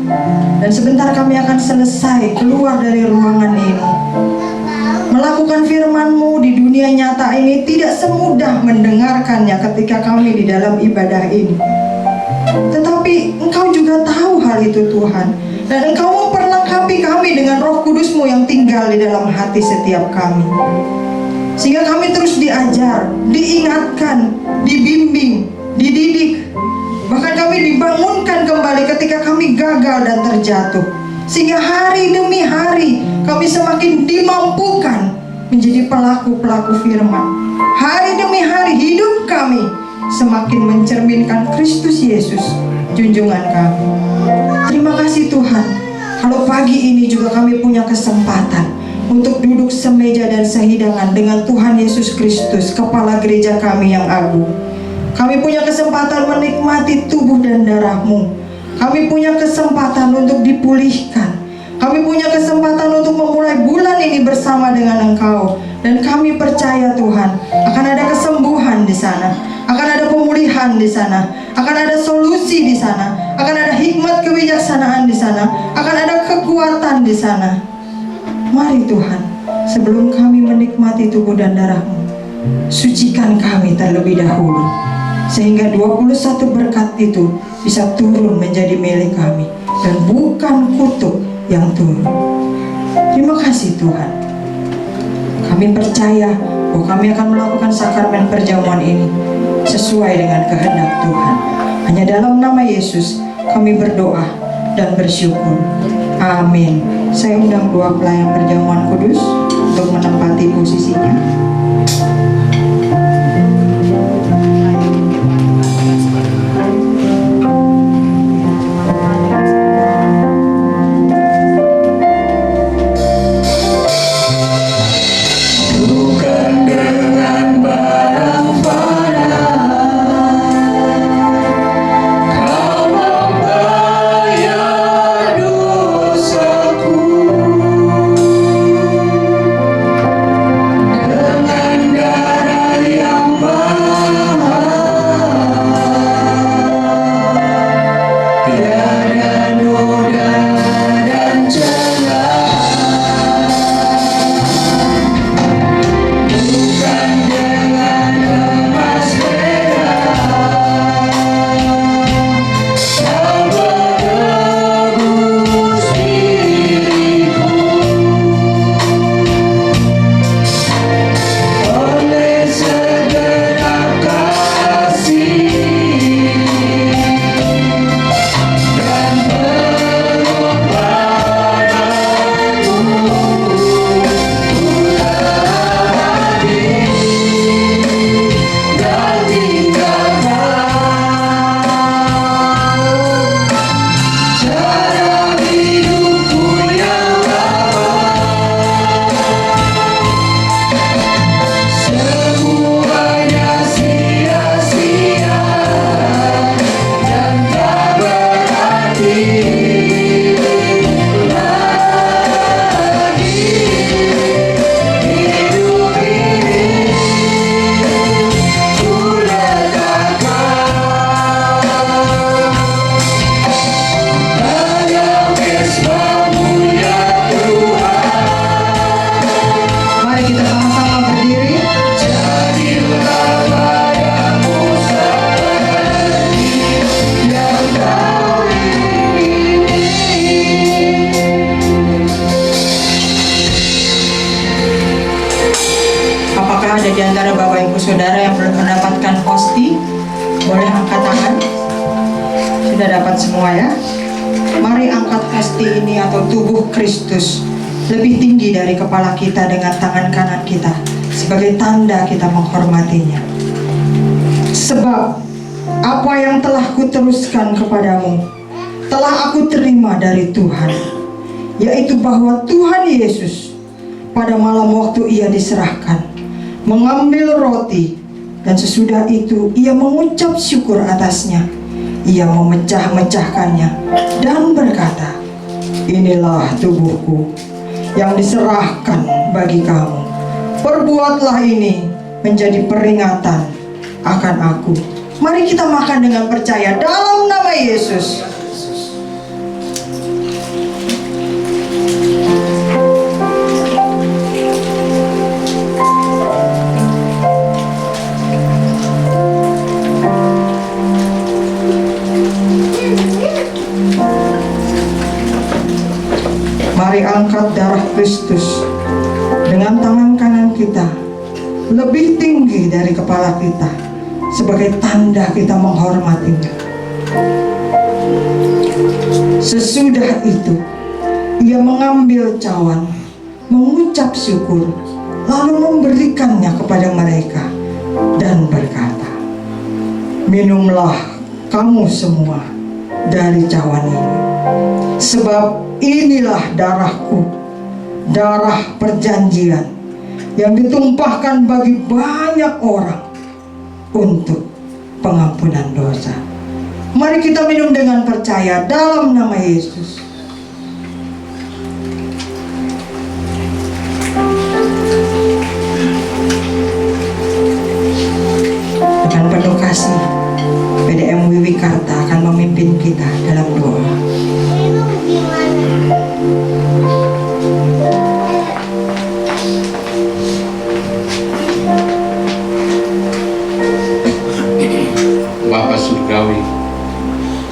Speaker 2: dan sebentar kami akan selesai keluar dari ruangan ini. Melakukan firman-Mu di dunia nyata ini tidak semudah mendengarkannya ketika kami di dalam ibadah ini. Tetapi Engkau juga tahu hal itu Tuhan, dan Engkau memperlengkapi kami dengan Roh Kudus-Mu yang tinggal di dalam hati setiap kami. Sehingga kami terus diajar, diingatkan, dibimbing, dididik. Bahkan kami dibangunkan kembali ketika kami gagal dan terjatuh. Sehingga hari demi hari kami semakin dimampukan menjadi pelaku-pelaku firman. Hari demi hari hidup kami semakin mencerminkan Kristus Yesus, junjungan kami. Terima kasih Tuhan, kalau pagi ini juga kami punya kesempatan untuk duduk semeja dan sehidangan dengan Tuhan Yesus Kristus, Kepala Gereja kami yang agung. Kami punya kesempatan menikmati tubuh dan darah-Mu. Kami punya kesempatan untuk dipulihkan. Kami punya kesempatan untuk memulai bulan ini bersama dengan Engkau. Dan kami percaya Tuhan, akan ada kesembuhan di sana, akan ada pemulihan di sana, akan ada solusi di sana, akan ada hikmat kebijaksanaan di sana, akan ada kekuatan di sana. Mari Tuhan, sebelum kami menikmati tubuh dan darah-Mu, sucikan kami terlebih dahulu, sehingga 21 berkat itu bisa turun menjadi milik kami, dan bukan kutuk yang turun. Terima kasih Tuhan. Kami percaya bahwa kami akan melakukan sakramen perjamuan ini sesuai dengan kehendak Tuhan. Hanya dalam nama Yesus kami berdoa dan bersyukur. Amin. Saya undang dua pelayan perjamuan kudus untuk menempati posisinya. Ada di antara Bapak Ibu Saudara yang belum mendapatkan hosti? Boleh angkat tangan. Sudah dapat semua ya? Mari angkat hosti ini atau tubuh Kristus lebih tinggi dari kepala kita dengan tangan kanan kita sebagai tanda kita menghormatinya. Sebab apa yang telah kuteruskan kepadamu telah aku terima dari Tuhan, yaitu bahwa Tuhan Yesus pada malam waktu ia diserahkan mengambil roti, dan sesudah itu ia mengucap syukur atasnya. Ia memecah-mecahkannya dan berkata, "Inilah tubuhku yang diserahkan bagi kamu. Perbuatlah ini menjadi peringatan akan aku. Mari kita makan dengan percaya dalam nama Yesus. Mari angkat darah Kristus dengan tangan kanan kita lebih tinggi dari kepala kita sebagai tanda kita menghormatinya. Sesudah itu, ia mengambil cawan, mengucap syukur, lalu memberikannya kepada mereka dan berkata, "Minumlah kamu semua dari cawan ini, sebab inilah darahku, darah perjanjian yang ditumpahkan bagi banyak orang untuk pengampunan dosa." Mari kita minum dengan percaya dalam nama Yesus. Dengan penuh kasih, PDM Wiwikarta akan memimpin kita dalam doa.
Speaker 4: Bapa Surgawi,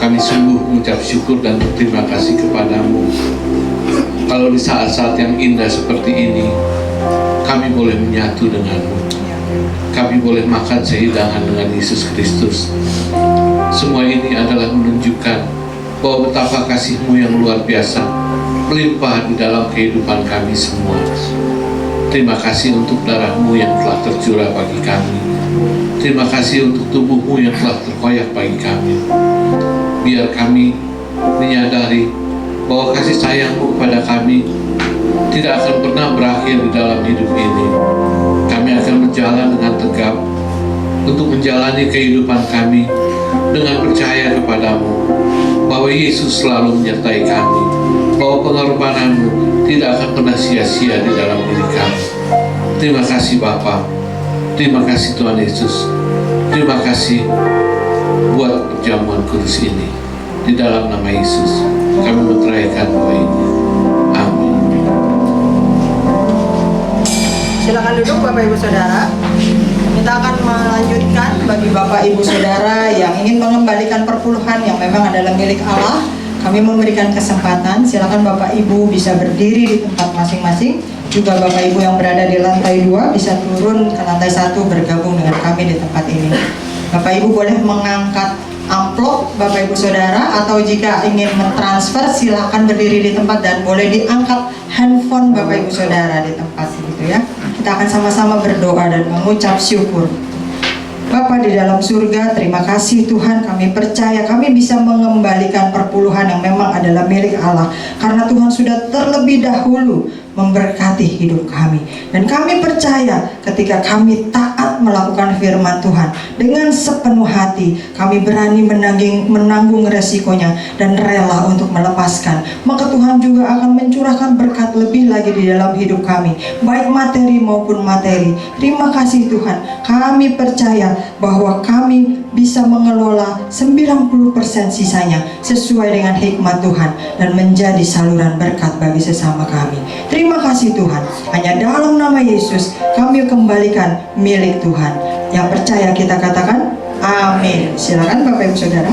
Speaker 4: kami sungguh mengucap syukur dan berterima kasih kepadamu. Kalau di saat-saat yang indah seperti ini, kami boleh menyatu denganmu. Kami boleh makan sehidangan dengan Yesus Kristus. Semua ini adalah menunjukkan bahwa betapa kasih-Mu yang luar biasa melimpah di dalam kehidupan kami semua. Terima kasih untuk darah-Mu yang telah tercurah bagi kami. Terima kasih untuk tubuh-Mu yang telah terkoyak bagi kami. Biar kami menyadari bahwa kasih sayang-Mu kepada kami tidak akan pernah berakhir di dalam hidup ini. Kami akan berjalan dengan tegap untuk menjalani kehidupan kami dengan percaya kepadamu bahwa Yesus selalu menyertai kami, bahwa pengorbanan-Mu tidak akan pernah sia-sia di dalam diri kami. Terima kasih Bapa. Terima kasih Tuhan Yesus. Terima kasih buat perjamuan kudus ini. Di dalam nama Yesus kami mengerahkan doa ini. Amin.
Speaker 2: Silakan duduk Bapak Ibu Saudara. Kita akan melanjutkan bagi Bapak Ibu Saudara yang ingin mengembalikan perpuluhan yang memang adalah milik Allah. Kami memberikan kesempatan, silakan Bapak Ibu bisa berdiri di tempat masing-masing. Juga Bapak Ibu yang berada di lantai 2 bisa turun ke lantai 1 bergabung dengan kami di tempat ini. Bapak Ibu boleh mengangkat amplop Bapak Ibu Saudara, atau jika ingin mentransfer silakan berdiri di tempat dan boleh diangkat handphone Bapak Ibu Saudara di tempat gitu ya. Kita akan sama-sama berdoa dan mengucap syukur. Bapa di dalam surga, terima kasih Tuhan, kami percaya kami bisa mengembalikan perpuluhan yang memang adalah milik Allah, karena Tuhan sudah terlebih dahulu memberkati hidup kami. Dan kami percaya ketika kami taat melakukan firman Tuhan dengan sepenuh hati, kami berani menanggung resikonya dan rela untuk melepaskan, maka Tuhan juga akan mencurahkan berkat lebih lagi di dalam hidup kami, baik materi maupun materi. Terima kasih Tuhan, kami percaya bahwa kami bisa mengelola 90% sisanya sesuai dengan hikmat Tuhan dan menjadi saluran berkat bagi sesama kami. Terima kasih Tuhan, hanya dalam nama Yesus kami kembalikan milik Tuhan. Yang percaya kita katakan amin. Silakan Bapak Ibu Saudara.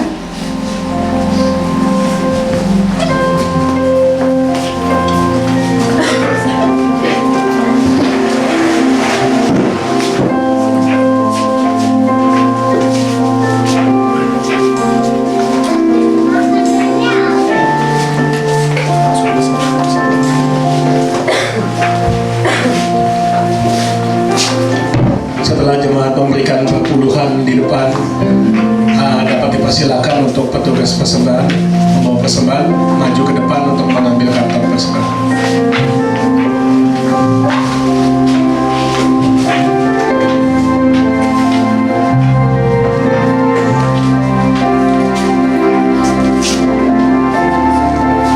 Speaker 1: Setelah jemaat memberikan perpuluhan di depan, dapat dipersilakan untuk petugas persembahan membawa persembahan maju ke depan untuk mengambil kantong persembahan.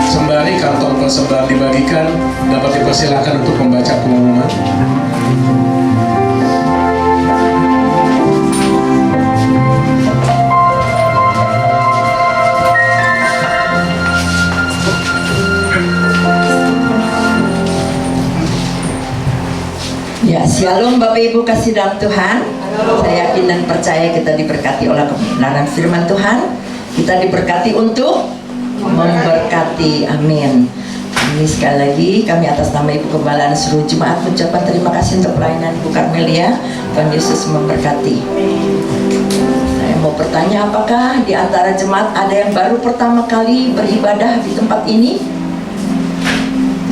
Speaker 1: Sembari kantong persembahan dibagikan, dapat dipersilakan untuk membaca pengumuman.
Speaker 5: Shalom Bapak Ibu kasih dalam Tuhan. Saya yakin dan percaya kita diberkati oleh kebenaran firman Tuhan. Kita diberkati untuk memberkati. Amin. Ini sekali lagi kami atas nama Ibu Gembala seluruh jemaat mengucapkan terima kasih untuk pelayanan Ibu Karmelia. Tuhan Yesus memberkati. Saya mau bertanya, apakah di antara jemaat ada yang baru pertama kali beribadah di tempat ini?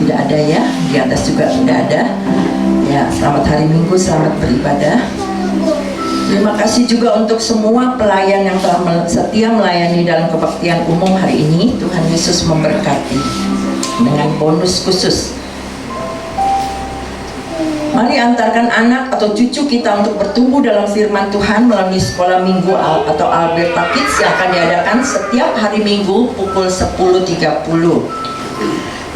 Speaker 5: Tidak ada ya, di atas juga tidak ada. Ya, selamat hari Minggu, selamat beribadah. Terima kasih juga untuk semua pelayan yang telah setia melayani dalam kebaktian umum hari ini. Tuhan Yesus memberkati dengan bonus khusus. Mari antarkan anak atau cucu kita untuk bertumbuh dalam firman Tuhan melalui sekolah minggu atau Alberta Kids yang akan diadakan setiap hari Minggu pukul 10.30.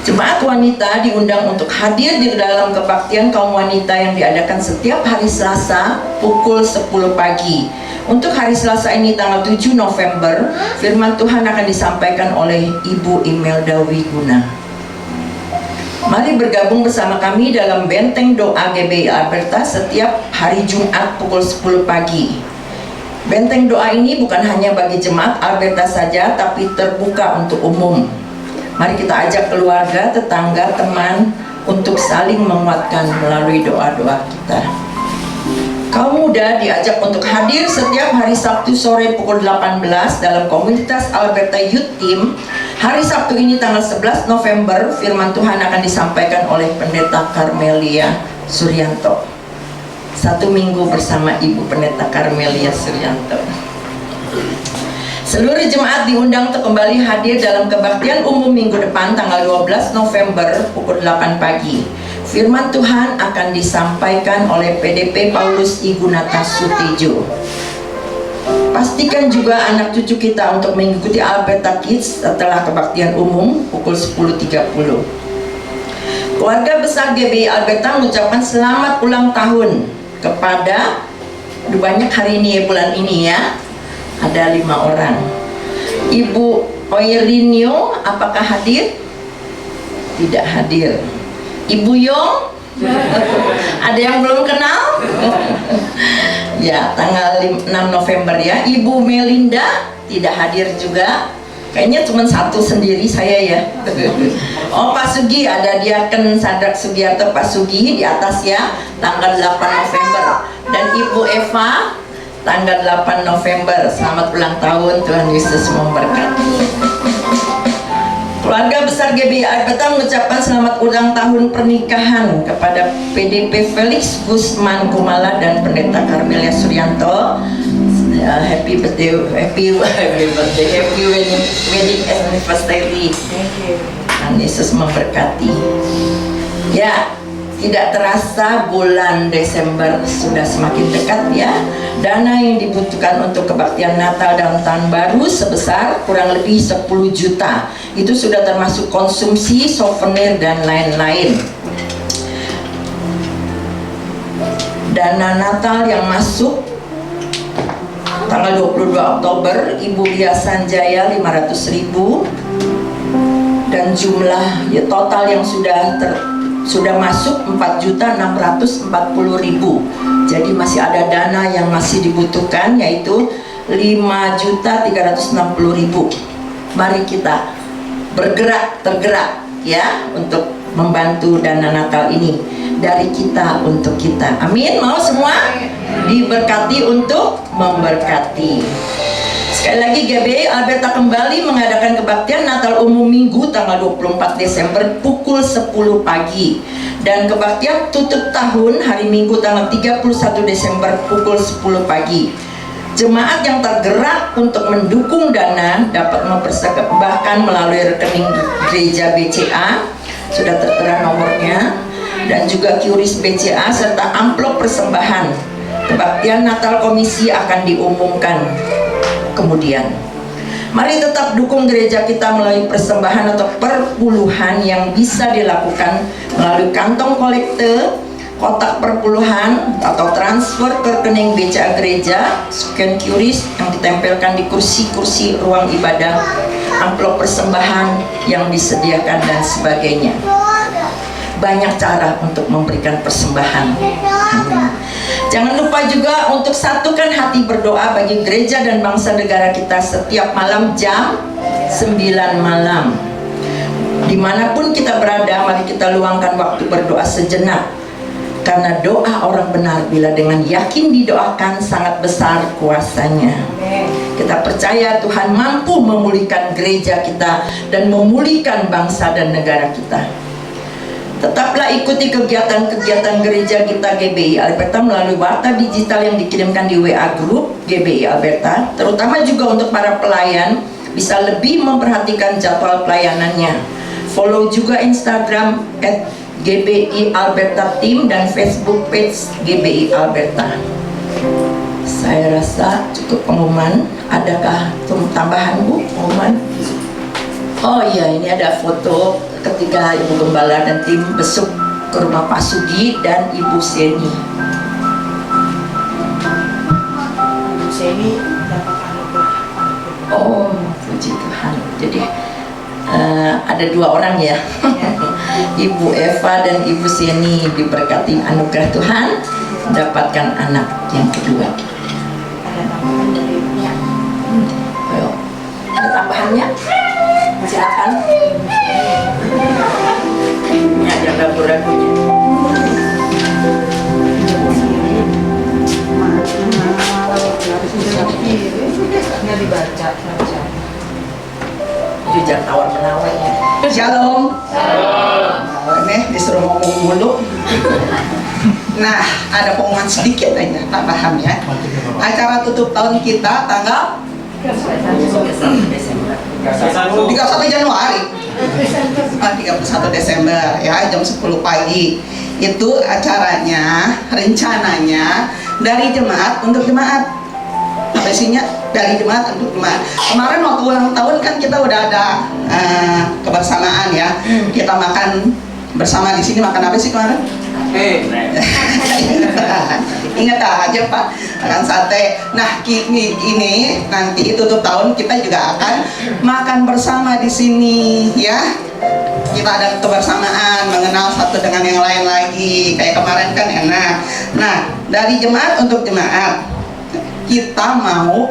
Speaker 5: Jemaat wanita diundang untuk hadir di dalam kebaktian kaum wanita yang diadakan setiap hari Selasa pukul 10 pagi. Untuk hari Selasa ini tanggal 7 November, firman Tuhan akan disampaikan oleh Ibu Imelda Wiguna. Mari bergabung bersama kami dalam Benteng Doa GBI Alberta setiap hari Jumat pukul 10 pagi. Benteng doa ini bukan hanya bagi jemaat Alberta saja, tapi terbuka untuk umum. Mari kita ajak keluarga, tetangga, teman untuk saling menguatkan melalui doa-doa kita. Kaum muda diajak untuk hadir setiap hari Sabtu sore pukul 18 dalam komunitas Alberta Youth Team. Hari Sabtu ini tanggal 11 November, firman Tuhan akan disampaikan oleh Pendeta Karmelia Suryanto. 1 minggu bersama Ibu Pendeta Karmelia Suryanto. Seluruh jemaat diundang untuk kembali hadir dalam kebaktian umum minggu depan tanggal 12 November pukul 8 pagi. Firman Tuhan akan disampaikan oleh PDP Paulus Igunata Sutejo. Pastikan juga anak cucu kita untuk mengikuti Alberta Kids setelah kebaktian umum pukul 10.30. Keluarga besar GBI Alberta mengucapkan selamat ulang tahun kepada, banyak hari ini ya, bulan ini ya, ada 5 orang. Ibu Oirinio apakah hadir? Tidak hadir. Ibu Yong? Ada yang belum kenal? Ya, tanggal 6 November ya. Ibu Melinda tidak hadir juga. Kayaknya cuma satu sendiri saya ya. Oh, Pak Sugi, ada Diaken Sadrak Sugiarto Pak Sugi di atas ya, tanggal 8 November. Dan Ibu Eva tanggal 8 November. Selamat ulang tahun, Tuhan Yesus memberkati. Keluarga besar GBI Alberta mengucapkan selamat ulang tahun pernikahan kepada PDP Felix Gusman Kumala dan Pendeta Karmelia Suryanto. Happy birthday, happy wedding anniversary. Tuhan Yesus memberkati. Ya, tidak terasa bulan Desember sudah semakin dekat ya. Dana yang dibutuhkan untuk kebaktian Natal dan Tahun Baru sebesar kurang lebih 10 juta. Itu sudah termasuk konsumsi, souvenir dan lain-lain. Dana Natal yang masuk tanggal 22 Oktober, Ibu Lia Sanjaya 500.000, dan jumlah ya, total yang sudah masuk 4.640.000. Jadi masih ada dana yang masih dibutuhkan, yaitu 5.360.000. Mari kita tergerak ya untuk membantu dana Natal ini dari kita untuk kita. Amin. Mau semua diberkati untuk memberkati. Sekali lagi GBI Alberta kembali mengadakan kebaktian Natal umum Minggu tanggal 24 Desember pukul 10 pagi. Dan kebaktian tutup tahun hari Minggu tanggal 31 Desember pukul 10 pagi. Jemaat yang tergerak untuk mendukung dana dapat mempersembahkan melalui rekening gereja BCA, sudah tertera nomornya, dan juga QRIS BCA serta amplop persembahan. Kebaktian Natal komisi akan diumumkan kemudian. Mari tetap dukung gereja kita melalui persembahan atau perpuluhan yang bisa dilakukan melalui kantong kolekte, kotak perpuluhan, atau transfer ke rekening BCA gereja, scan QRIS yang ditempelkan di kursi-kursi ruang ibadah, amplop persembahan yang disediakan dan sebagainya. banyak cara untuk memberikan persembahan. Amin. Jangan lupa juga untuk satukan hati berdoa bagi gereja dan bangsa negara kita setiap malam jam 9 malam. Dimanapun kita berada, mari kita luangkan waktu berdoa sejenak. Karena doa orang benar bila dengan yakin didoakan sangat besar kuasanya. Kita percaya Tuhan mampu memulihkan gereja kita dan memulihkan bangsa dan negara kita. Tetaplah ikuti kegiatan-kegiatan gereja kita GBI Alberta melalui warta digital yang dikirimkan di WA Group GBI Alberta. Terutama juga untuk para pelayan bisa lebih memperhatikan jadwal pelayanannya. Follow juga Instagram @GBI Alberta Team dan Facebook page GBI Alberta. Saya rasa cukup pengumuman. Adakah tambahan, Bu, pengumuman? Oh iya, ini ada foto ketika Ibu Gembala dan tim besuk ke rumah Pak Sugi dan Ibu Seni.
Speaker 2: Ibu Seni dapat anugerah.
Speaker 5: Oh, puji Tuhan. Jadi ada 2 orang ya. Ibu Eva dan Ibu Seni diberkati anugerah Tuhan mendapatkan anak yang kedua.
Speaker 2: Ada tambahan dari ibunya.
Speaker 5: Ayo, ada tambahannya? Silakan. Ini ada lagu-lagunya.
Speaker 2: Nggak dibaca.
Speaker 5: Jujur tawar-menawar ya.
Speaker 2: Shalom. Ini disuruh ngomong mulu. Nah, ada pengumuman sedikit aja tambahannya. Acara tutup tahun kita tanggal
Speaker 5: 31 Desember.
Speaker 2: 31 Januari. 31 Desember ya, jam 10 pagi. Itu acaranya, rencananya dari jemaat untuk jemaat. Apa isinya? Dari jemaat untuk jemaat. Kemarin waktu ulang tahun kan kita udah ada kebersamaan ya. Kita makan bersama di sini. Makan apa sih kemarin? Ingat aja Pak, makan sate. Nah, ini nanti tutup tahun kita juga akan makan bersama di sini ya. Kita ada kebersamaan, mengenal satu dengan yang lain lagi. Kayak kemarin kan enak. Nah, dari jemaat untuk jemaat, kita mau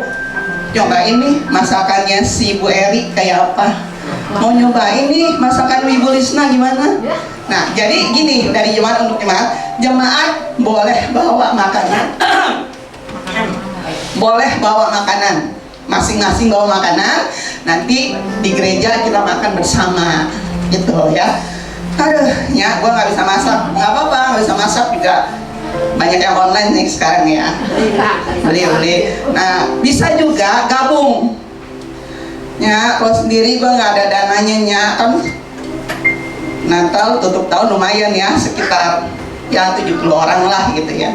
Speaker 2: nyobain nih masakannya si Bu Eri kayak apa. Mau nyobain nih masakan Ibu Lisna gimana? Nah, jadi gini, dari jemaat untuk jemaat boleh bawa makanan. Boleh bawa makanan. Masing-masing bawa makanan. Nanti di gereja kita makan bersama. Gitu ya. Aduh, ya gua nggak bisa masak. Nggak apa-apa, nggak bisa masak juga. Banyak yang online nih sekarang ya. Beli. Nah, bisa juga gabung. Ya, kalau sendiri gue nggak ada dananya ya, kan Natal tutup tahun lumayan ya, sekitar ya 70 orang lah gitu ya.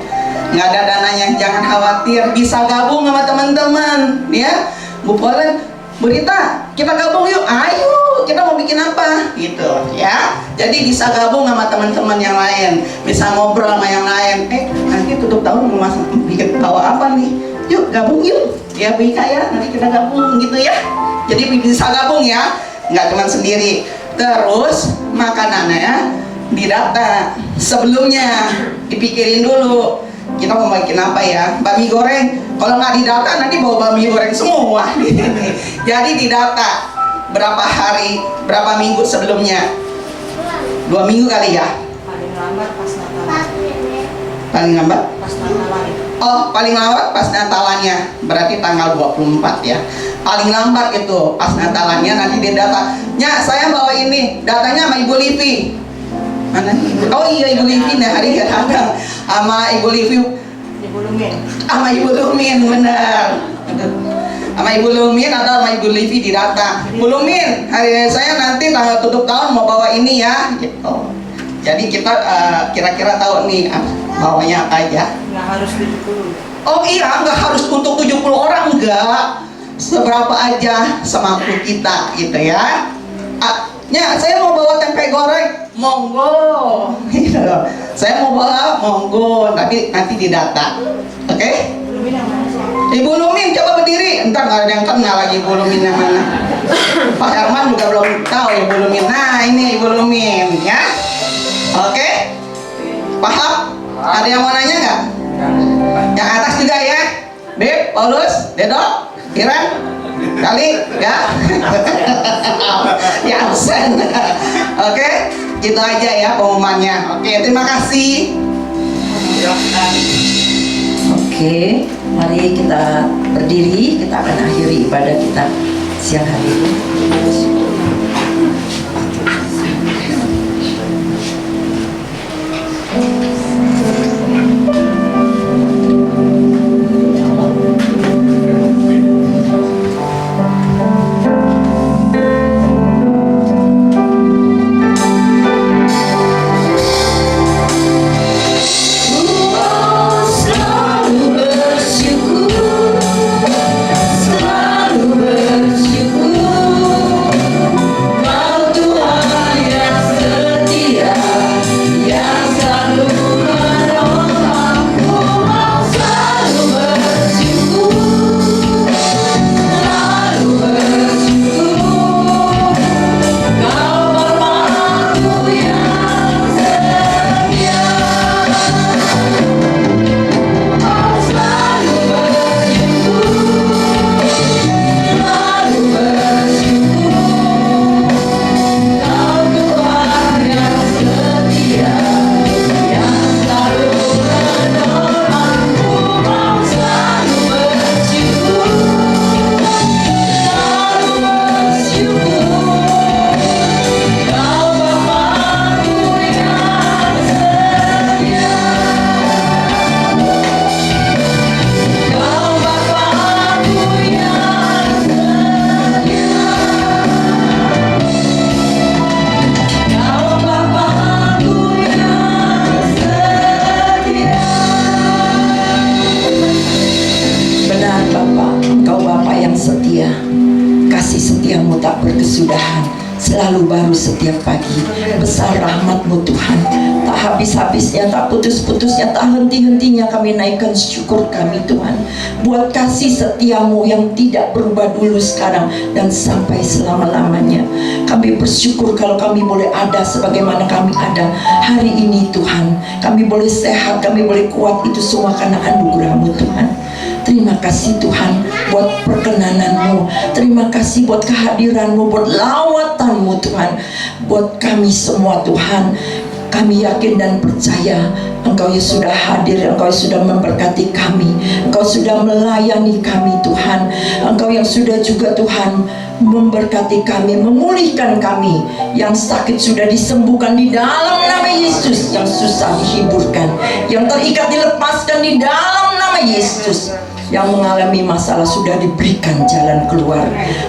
Speaker 2: Nggak ada dananya, jangan khawatir, bisa gabung sama teman-teman ya. Bu Polen, Bu Rita, kita gabung yuk, ayo, kita mau bikin apa gitu ya. Jadi bisa gabung sama teman-teman yang lain, bisa ngobrol sama yang lain. Nanti tutup tahun mau bikin bawa apa nih? Yuk gabung yuk, ya Bu Ika ya, nanti kita gabung gitu ya. Jadi bisa gabung ya, nggak cuma sendiri. Terus makanannya didata sebelumnya, dipikirin dulu kita mau bikin apa ya. Bami goreng, kalau nggak didata nanti bawa bami goreng semua. Jadi didata berapa hari, berapa minggu sebelumnya. 2 minggu kali ya. Paling lambat pas Natal.
Speaker 1: Paling lambat?
Speaker 2: Pas Natalan.
Speaker 1: Oh, paling lambat pas Natalannya, berarti tanggal 24 ya. Paling lambat itu pas Natalannya, nanti dia data. Ya, saya bawa ini, datanya sama Ibu Livi. Mana? Oh iya, Ibu Livi nih hari gak datang. Sama Ibu Livi.
Speaker 2: Ibu Lumin.
Speaker 1: Sama Ibu Lumin, benar. Sama Ibu Lumin atau sama Ibu Livi didata. Bu Lumin, hari saya nanti tanggal tutup tahun mau bawa ini ya, gitu. Jadi kita kira-kira tahu nih bawanya apa aja.
Speaker 2: Nggak harus 70.
Speaker 1: Oh iya, nggak harus untuk 70 orang, enggak. Seberapa aja semampu kita gitu ya. Ya, saya mau bawa tempe goreng, monggo. Gitu. Saya mau bawa, monggo. Tapi nanti didata, oke?
Speaker 2: Lumin yang mana sih?
Speaker 1: Ibu Lumin coba berdiri. Entar nggak ada yang kenal lagi Ibu Lumin yang mana. Pak Herman juga belum tahu Ibu Lumin. Nah ini Ibu Lumin ya.
Speaker 2: Oke? Paham? Ada yang mau nanya nggak? Yang atas juga ya? Beb, Paulus, Dedo, Iran, Kali, ya? Yansen. Oke? Gitu aja ya pengumumannya. Oke, terima kasih.
Speaker 5: Oke, mari kita berdiri, kita akan akhiri ibadah kita siang hari ini. Selalu baru setiap pagi. Besar rahmat-Mu Tuhan, tak habis-habisnya, tak putus-putusnya, tak henti-hentinya kami naikkan syukur kami Tuhan, buat kasih setia-Mu yang tidak berubah dulu, sekarang, dan sampai selama-lamanya. Kami bersyukur kalau kami boleh ada sebagaimana kami ada hari ini Tuhan. Kami boleh sehat, kami boleh kuat, itu semua karena anugerah-Mu Tuhan. Terima kasih Tuhan buat perkenanan-Mu. Terima kasih buat kehadiran-Mu, buat lawatan-Mu Tuhan, buat kami semua Tuhan. Kami yakin dan percaya Engkau yang sudah hadir, Engkau yang sudah memberkati kami, Engkau sudah melayani kami Tuhan. Engkau yang sudah juga Tuhan memberkati kami, memulihkan kami. Yang sakit sudah disembuhkan di dalam nama Yesus, yang susah dihiburkan, yang terikat dilepaskan di dalam nama Yesus, yang mengalami masalah sudah diberikan jalan keluar.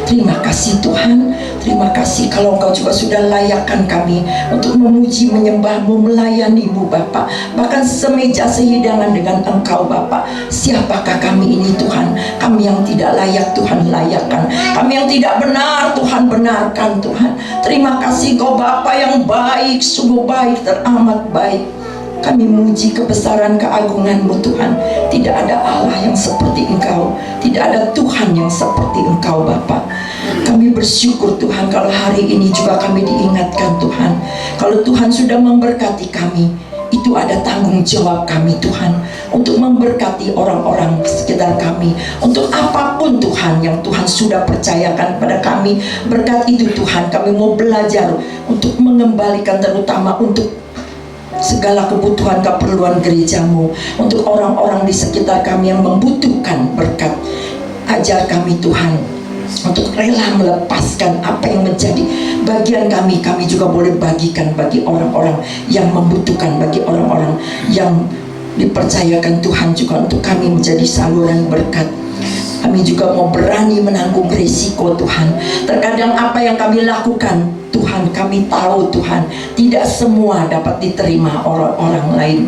Speaker 5: Terima kasih Tuhan. Terima kasih kalau Engkau juga sudah layakkan kami untuk memuji, menyembah-Mu, melayani-Mu Bapa. Bahkan semeja sehidangan dengan Engkau Bapa. Siapakah kami ini Tuhan? Kami yang tidak layak Tuhan layakkan, kami yang tidak benar Tuhan benarkan Tuhan. Terima kasih Engkau Bapa yang baik, sungguh baik, teramat baik. Kami memuji kebesaran keagungan-Mu Tuhan. Tidak ada Allah yang seperti Engkau, tidak ada Tuhan yang seperti Engkau Bapa. Kami bersyukur Tuhan kalau hari ini juga kami diingatkan Tuhan, kalau Tuhan sudah memberkati kami, itu ada tanggung jawab kami Tuhan untuk memberkati orang-orang sekitar kami, untuk apapun Tuhan yang Tuhan sudah percayakan pada kami. Berkat itu Tuhan, kami mau belajar untuk mengembalikan, terutama untuk segala kebutuhan keperluan gereja-Mu, untuk orang-orang di sekitar kami yang membutuhkan berkat. Ajar kami Tuhan untuk rela melepaskan apa yang menjadi bagian kami. Kami juga boleh bagikan bagi orang-orang yang membutuhkan, bagi orang-orang yang dipercayakan Tuhan juga untuk kami menjadi saluran berkat. Kami juga mau berani menanggung risiko Tuhan. Terkadang apa yang kami lakukan Tuhan, kami tahu Tuhan, tidak semua dapat diterima orang-orang lain.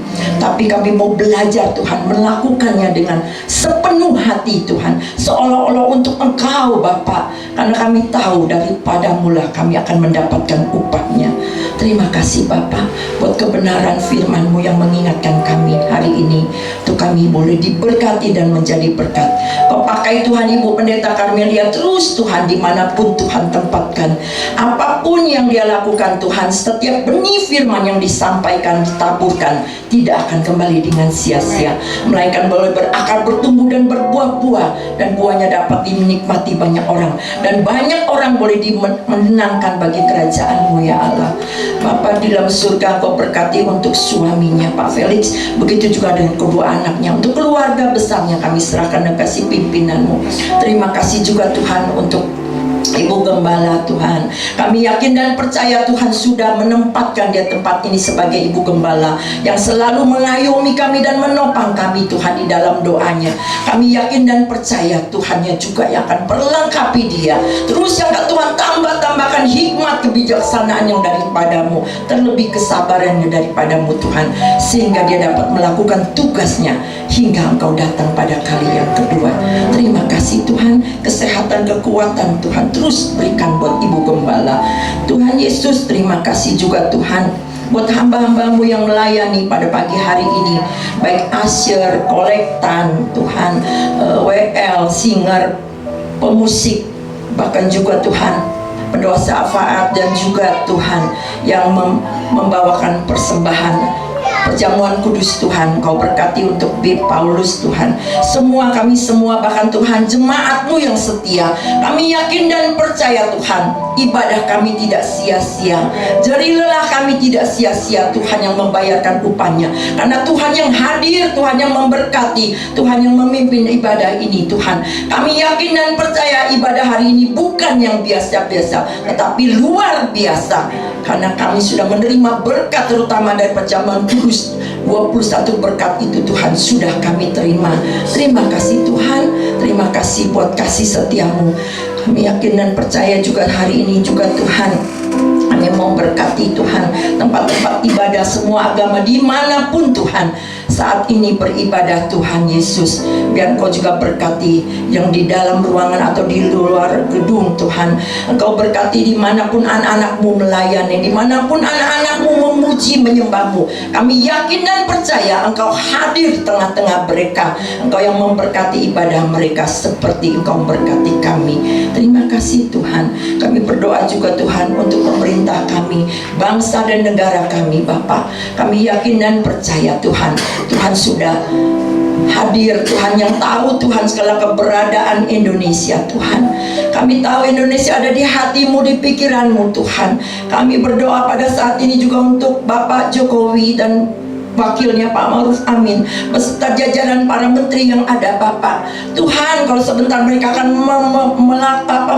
Speaker 5: Tapi kami mau belajar Tuhan, melakukannya dengan sepenuh hati Tuhan, seolah-olah untuk Engkau Bapa. karena kami tahu daripadamu lah kami akan mendapatkan upahnya. Terima kasih Bapa buat kebenaran firman-Mu yang mengingatkan kami hari ini, untuk kami boleh diberkati dan menjadi berkat. Kau pakai Tuhan Ibu Pendeta Karmelia terus Tuhan, dimanapun Tuhan tempatkan, apapun yang dia lakukan Tuhan, setiap benih firman yang disampaikan, ditaburkan, tidak akan kembali dengan sia-sia, melainkan boleh berakar, bertumbuh dan berbuah-buah, dan buahnya dapat dinikmati banyak orang, dan banyak orang boleh dimenangkan bagi kerajaan-Mu ya Allah. Bapa di dalam surga, Kau berkati untuk suaminya Pak Felix, begitu juga dengan kedua anaknya, untuk keluarga besarnya kami serahkan dan kasih pimpinan-Mu. Terima kasih juga Tuhan untuk Ibu Gembala Tuhan. Kami yakin dan percaya Tuhan sudah menempatkan dia tempat ini sebagai Ibu Gembala yang selalu mengayomi kami dan menopang kami Tuhan di dalam doanya. Kami yakin dan percaya Tuhannya juga yang akan perlengkapi dia. Terus yang Tuhan tambahkan hikmat kebijaksanaan yang daripadamu, terlebih kesabarannya daripadamu Tuhan, sehingga dia dapat melakukan tugasnya hingga Engkau datang pada kali yang kedua. Terima kasih Tuhan, kesehatan, kekuatan Tuhan terus berikan buat Ibu Gembala. Tuhan Yesus, terima kasih juga Tuhan buat hamba-hamba-Mu yang melayani pada pagi hari ini, baik Asher, kolektan Tuhan, WL, singer, pemusik, bahkan juga Tuhan pendoa syafaat, dan juga Tuhan yang membawakan persembahan perjamuan kudus Tuhan. Kau berkati untuk Bib Paulus Tuhan, semua kami semua, bahkan Tuhan jemaat-Mu yang setia. Kami yakin dan percaya Tuhan, ibadah kami tidak sia-sia, jerih lelah kami tidak sia-sia. Tuhan yang membayarkan upahnya, karena Tuhan yang hadir, Tuhan yang memberkati, Tuhan yang memimpin ibadah ini Tuhan. Kami yakin dan percaya ibadah hari ini bukan yang biasa-biasa, tetapi luar biasa, karena kami sudah menerima berkat, terutama dari perjamuan kudus. 21 berkat itu Tuhan sudah kami terima. Terima kasih Tuhan, terima kasih buat kasih setia-Mu. Kami yakin dan percaya juga hari ini juga Tuhan, kami mau berkati Tuhan tempat-tempat ibadah semua agama dimanapun Tuhan saat ini beribadah Tuhan Yesus. Biar Engkau juga berkati yang di dalam ruangan atau di luar gedung Tuhan. Engkau berkati dimanapun anak-anak-Mu melayani, dimanapun anak-anak-Mu memuji menyembah-Mu. Kami yakin dan percaya Engkau hadir di tengah-tengah mereka. Engkau yang memberkati ibadah mereka seperti Engkau memberkati kami. Terima kasih Tuhan. Kami berdoa juga Tuhan untuk pemerintah kami, bangsa dan negara kami Bapa. Kami yakin dan percaya Tuhan, Tuhan sudah hadir, Tuhan yang tahu Tuhan segala keberadaan Indonesia Tuhan. Kami tahu Indonesia ada di hati-Mu, di pikiran-Mu Tuhan. Kami berdoa pada saat ini juga untuk Bapak Jokowi dan wakilnya Pak Ma'ruf Amin beserta jajaran para menteri yang ada Bapak. Tuhan, kalau sebentar mereka akan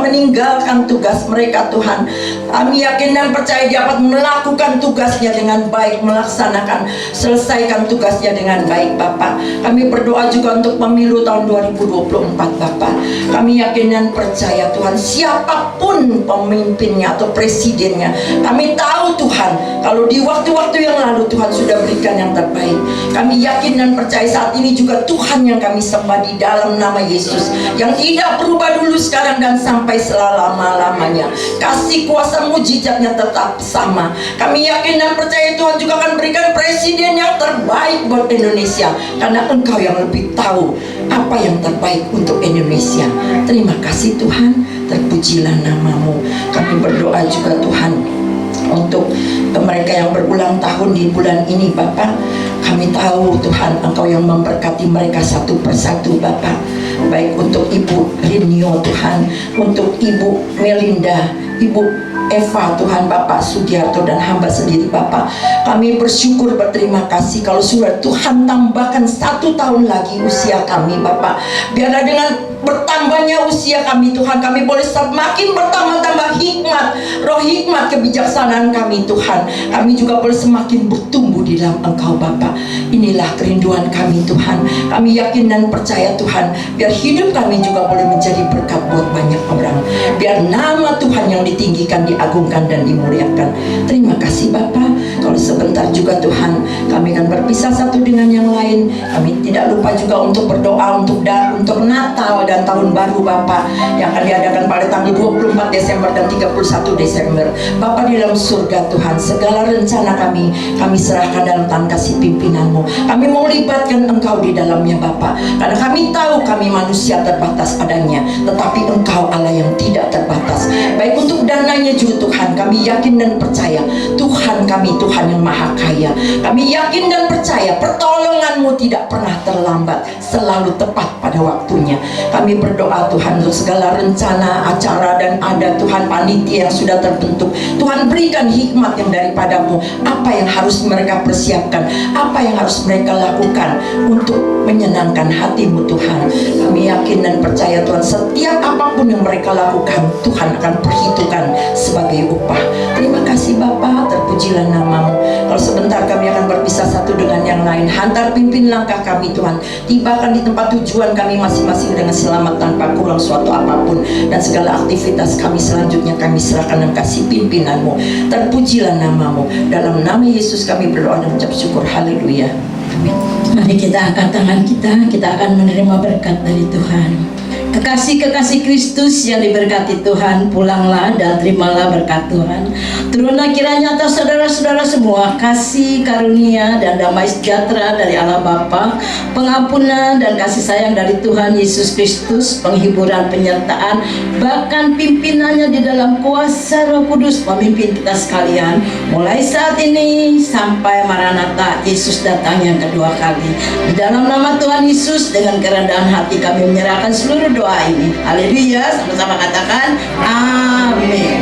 Speaker 5: meninggalkan tugas mereka Tuhan, kami yakin dan percaya dia dapat melakukan tugasnya dengan baik, melaksanakan, selesaikan tugasnya dengan baik Bapak. Kami berdoa juga untuk pemilu tahun 2024 Bapak. Kami yakin dan percaya Tuhan, siapapun pemimpinnya atau presidennya, kami tahu Tuhan, kalau di waktu-waktu yang lalu Tuhan sudah berikan yang terbaik. Kami yakin dan percaya saat ini juga Tuhan yang kami sembah di dalam nama Yesus, yang tidak berubah dulu, sekarang dan sampai selama-lamanya. Kasih kuasa mujizatnya tetap sama. Kami yakin dan percaya Tuhan juga akan berikan presiden yang terbaik buat Indonesia, karena Engkau yang lebih tahu apa yang terbaik untuk Indonesia. Terima kasih Tuhan, terpujilah nama-Mu. Kami berdoa juga Tuhan untuk mereka yang berulang tahun di bulan ini Bapak. Kami tahu Tuhan Engkau yang memberkati mereka satu persatu Bapak. Baik untuk Ibu Rinio Tuhan, untuk Ibu Melinda, Ibu Eva Tuhan, Bapak Sugiarto dan hamba sendiri Bapak. Kami bersyukur, berterima kasih kalau sudah Tuhan tambahkan 1 tahun lagi usia kami Bapak. Biarlah dengan bertambahnya usia kami Tuhan, kami boleh semakin bertambah-tambah hikmat, roh hikmat kebijaksanaan kami Tuhan. Kami juga boleh semakin bertumbuh di dalam Engkau Bapak. Inilah kerinduan kami Tuhan. Kami yakin dan percaya Tuhan, biar hidup kami juga boleh menjadi berkat buat banyak orang. Biar nama Tuhan yang ditinggikan, diagungkan dan dimuliakan. Terima kasih Bapak. Kalau sebentar juga Tuhan, kami akan berpisah satu dengan yang lain. Kami tidak lupa juga untuk berdoa untuk Natal dan Tahun Baru Bapak. Bapak yang akan diadakan pada tanggal 24 Desember dan 31 Desember. Bapak di dalam surga Tuhan, segala rencana kami serahkan dalam tangan kasih pimpinan-Mu. Kami mau libatkan Engkau di dalamnya Bapak, karena kami tahu kami manusia terbatas adanya, tetapi Engkau Allah yang tidak terbatas. Baik untuk dananya juga Tuhan, kami yakin dan percaya Tuhan kami Tuhan yang maha kaya. Kami yakin dan percaya pertolongan-Mu tidak pernah terlambat, selalu tepat pada waktunya. Kami berdoa Tuhan untuk segala rencana, acara dan ada Tuhan panitia yang sudah terbentuk. Tuhan berikan hikmat yang daripada-Mu, apa yang harus mereka persiapkan, apa yang harus mereka lakukan untuk menyenangkan hati-Mu Tuhan. Kami yakin dan percaya Tuhan, setiap apapun yang mereka lakukan Tuhan akan perhitungkan sebagai upah. Terima kasih Bapa, terpujilah nama-Mu. Kalau sebentar kami akan berpisah satu dengan yang lain, hantar pimpin langkah kami Tuhan, tibakan di tempat tujuan kami masing-masing dengan selamat tanpa kurang suatu apapun, dan segala aktivitas kami selanjutnya kami serahkan dan kasih pimpinan-Mu. Terpujilah nama-Mu. Dalam nama Yesus kami berdoa dan mengucap syukur. Haleluya. Amin.
Speaker 6: Mari kita angkat tangan kita akan menerima berkat dari Tuhan. Kekasih-kekasih Kristus yang diberkati Tuhan, pulanglah dan terimalah berkat Tuhan. Turunlah kiranya atas saudara-saudara semua kasih karunia dan damai sejahtera dari Allah Bapa, pengampunan dan kasih sayang dari Tuhan Yesus Kristus, penghiburan, penyertaan, bahkan pimpinannya di dalam kuasa Roh Kudus memimpin kita sekalian, mulai saat ini sampai Maranatha, Yesus datang yang kedua kali. Di dalam nama Tuhan Yesus, dengan kerendahan hati kami menyerahkan seluruh doa ini. Haleluya, sama-sama katakan amin.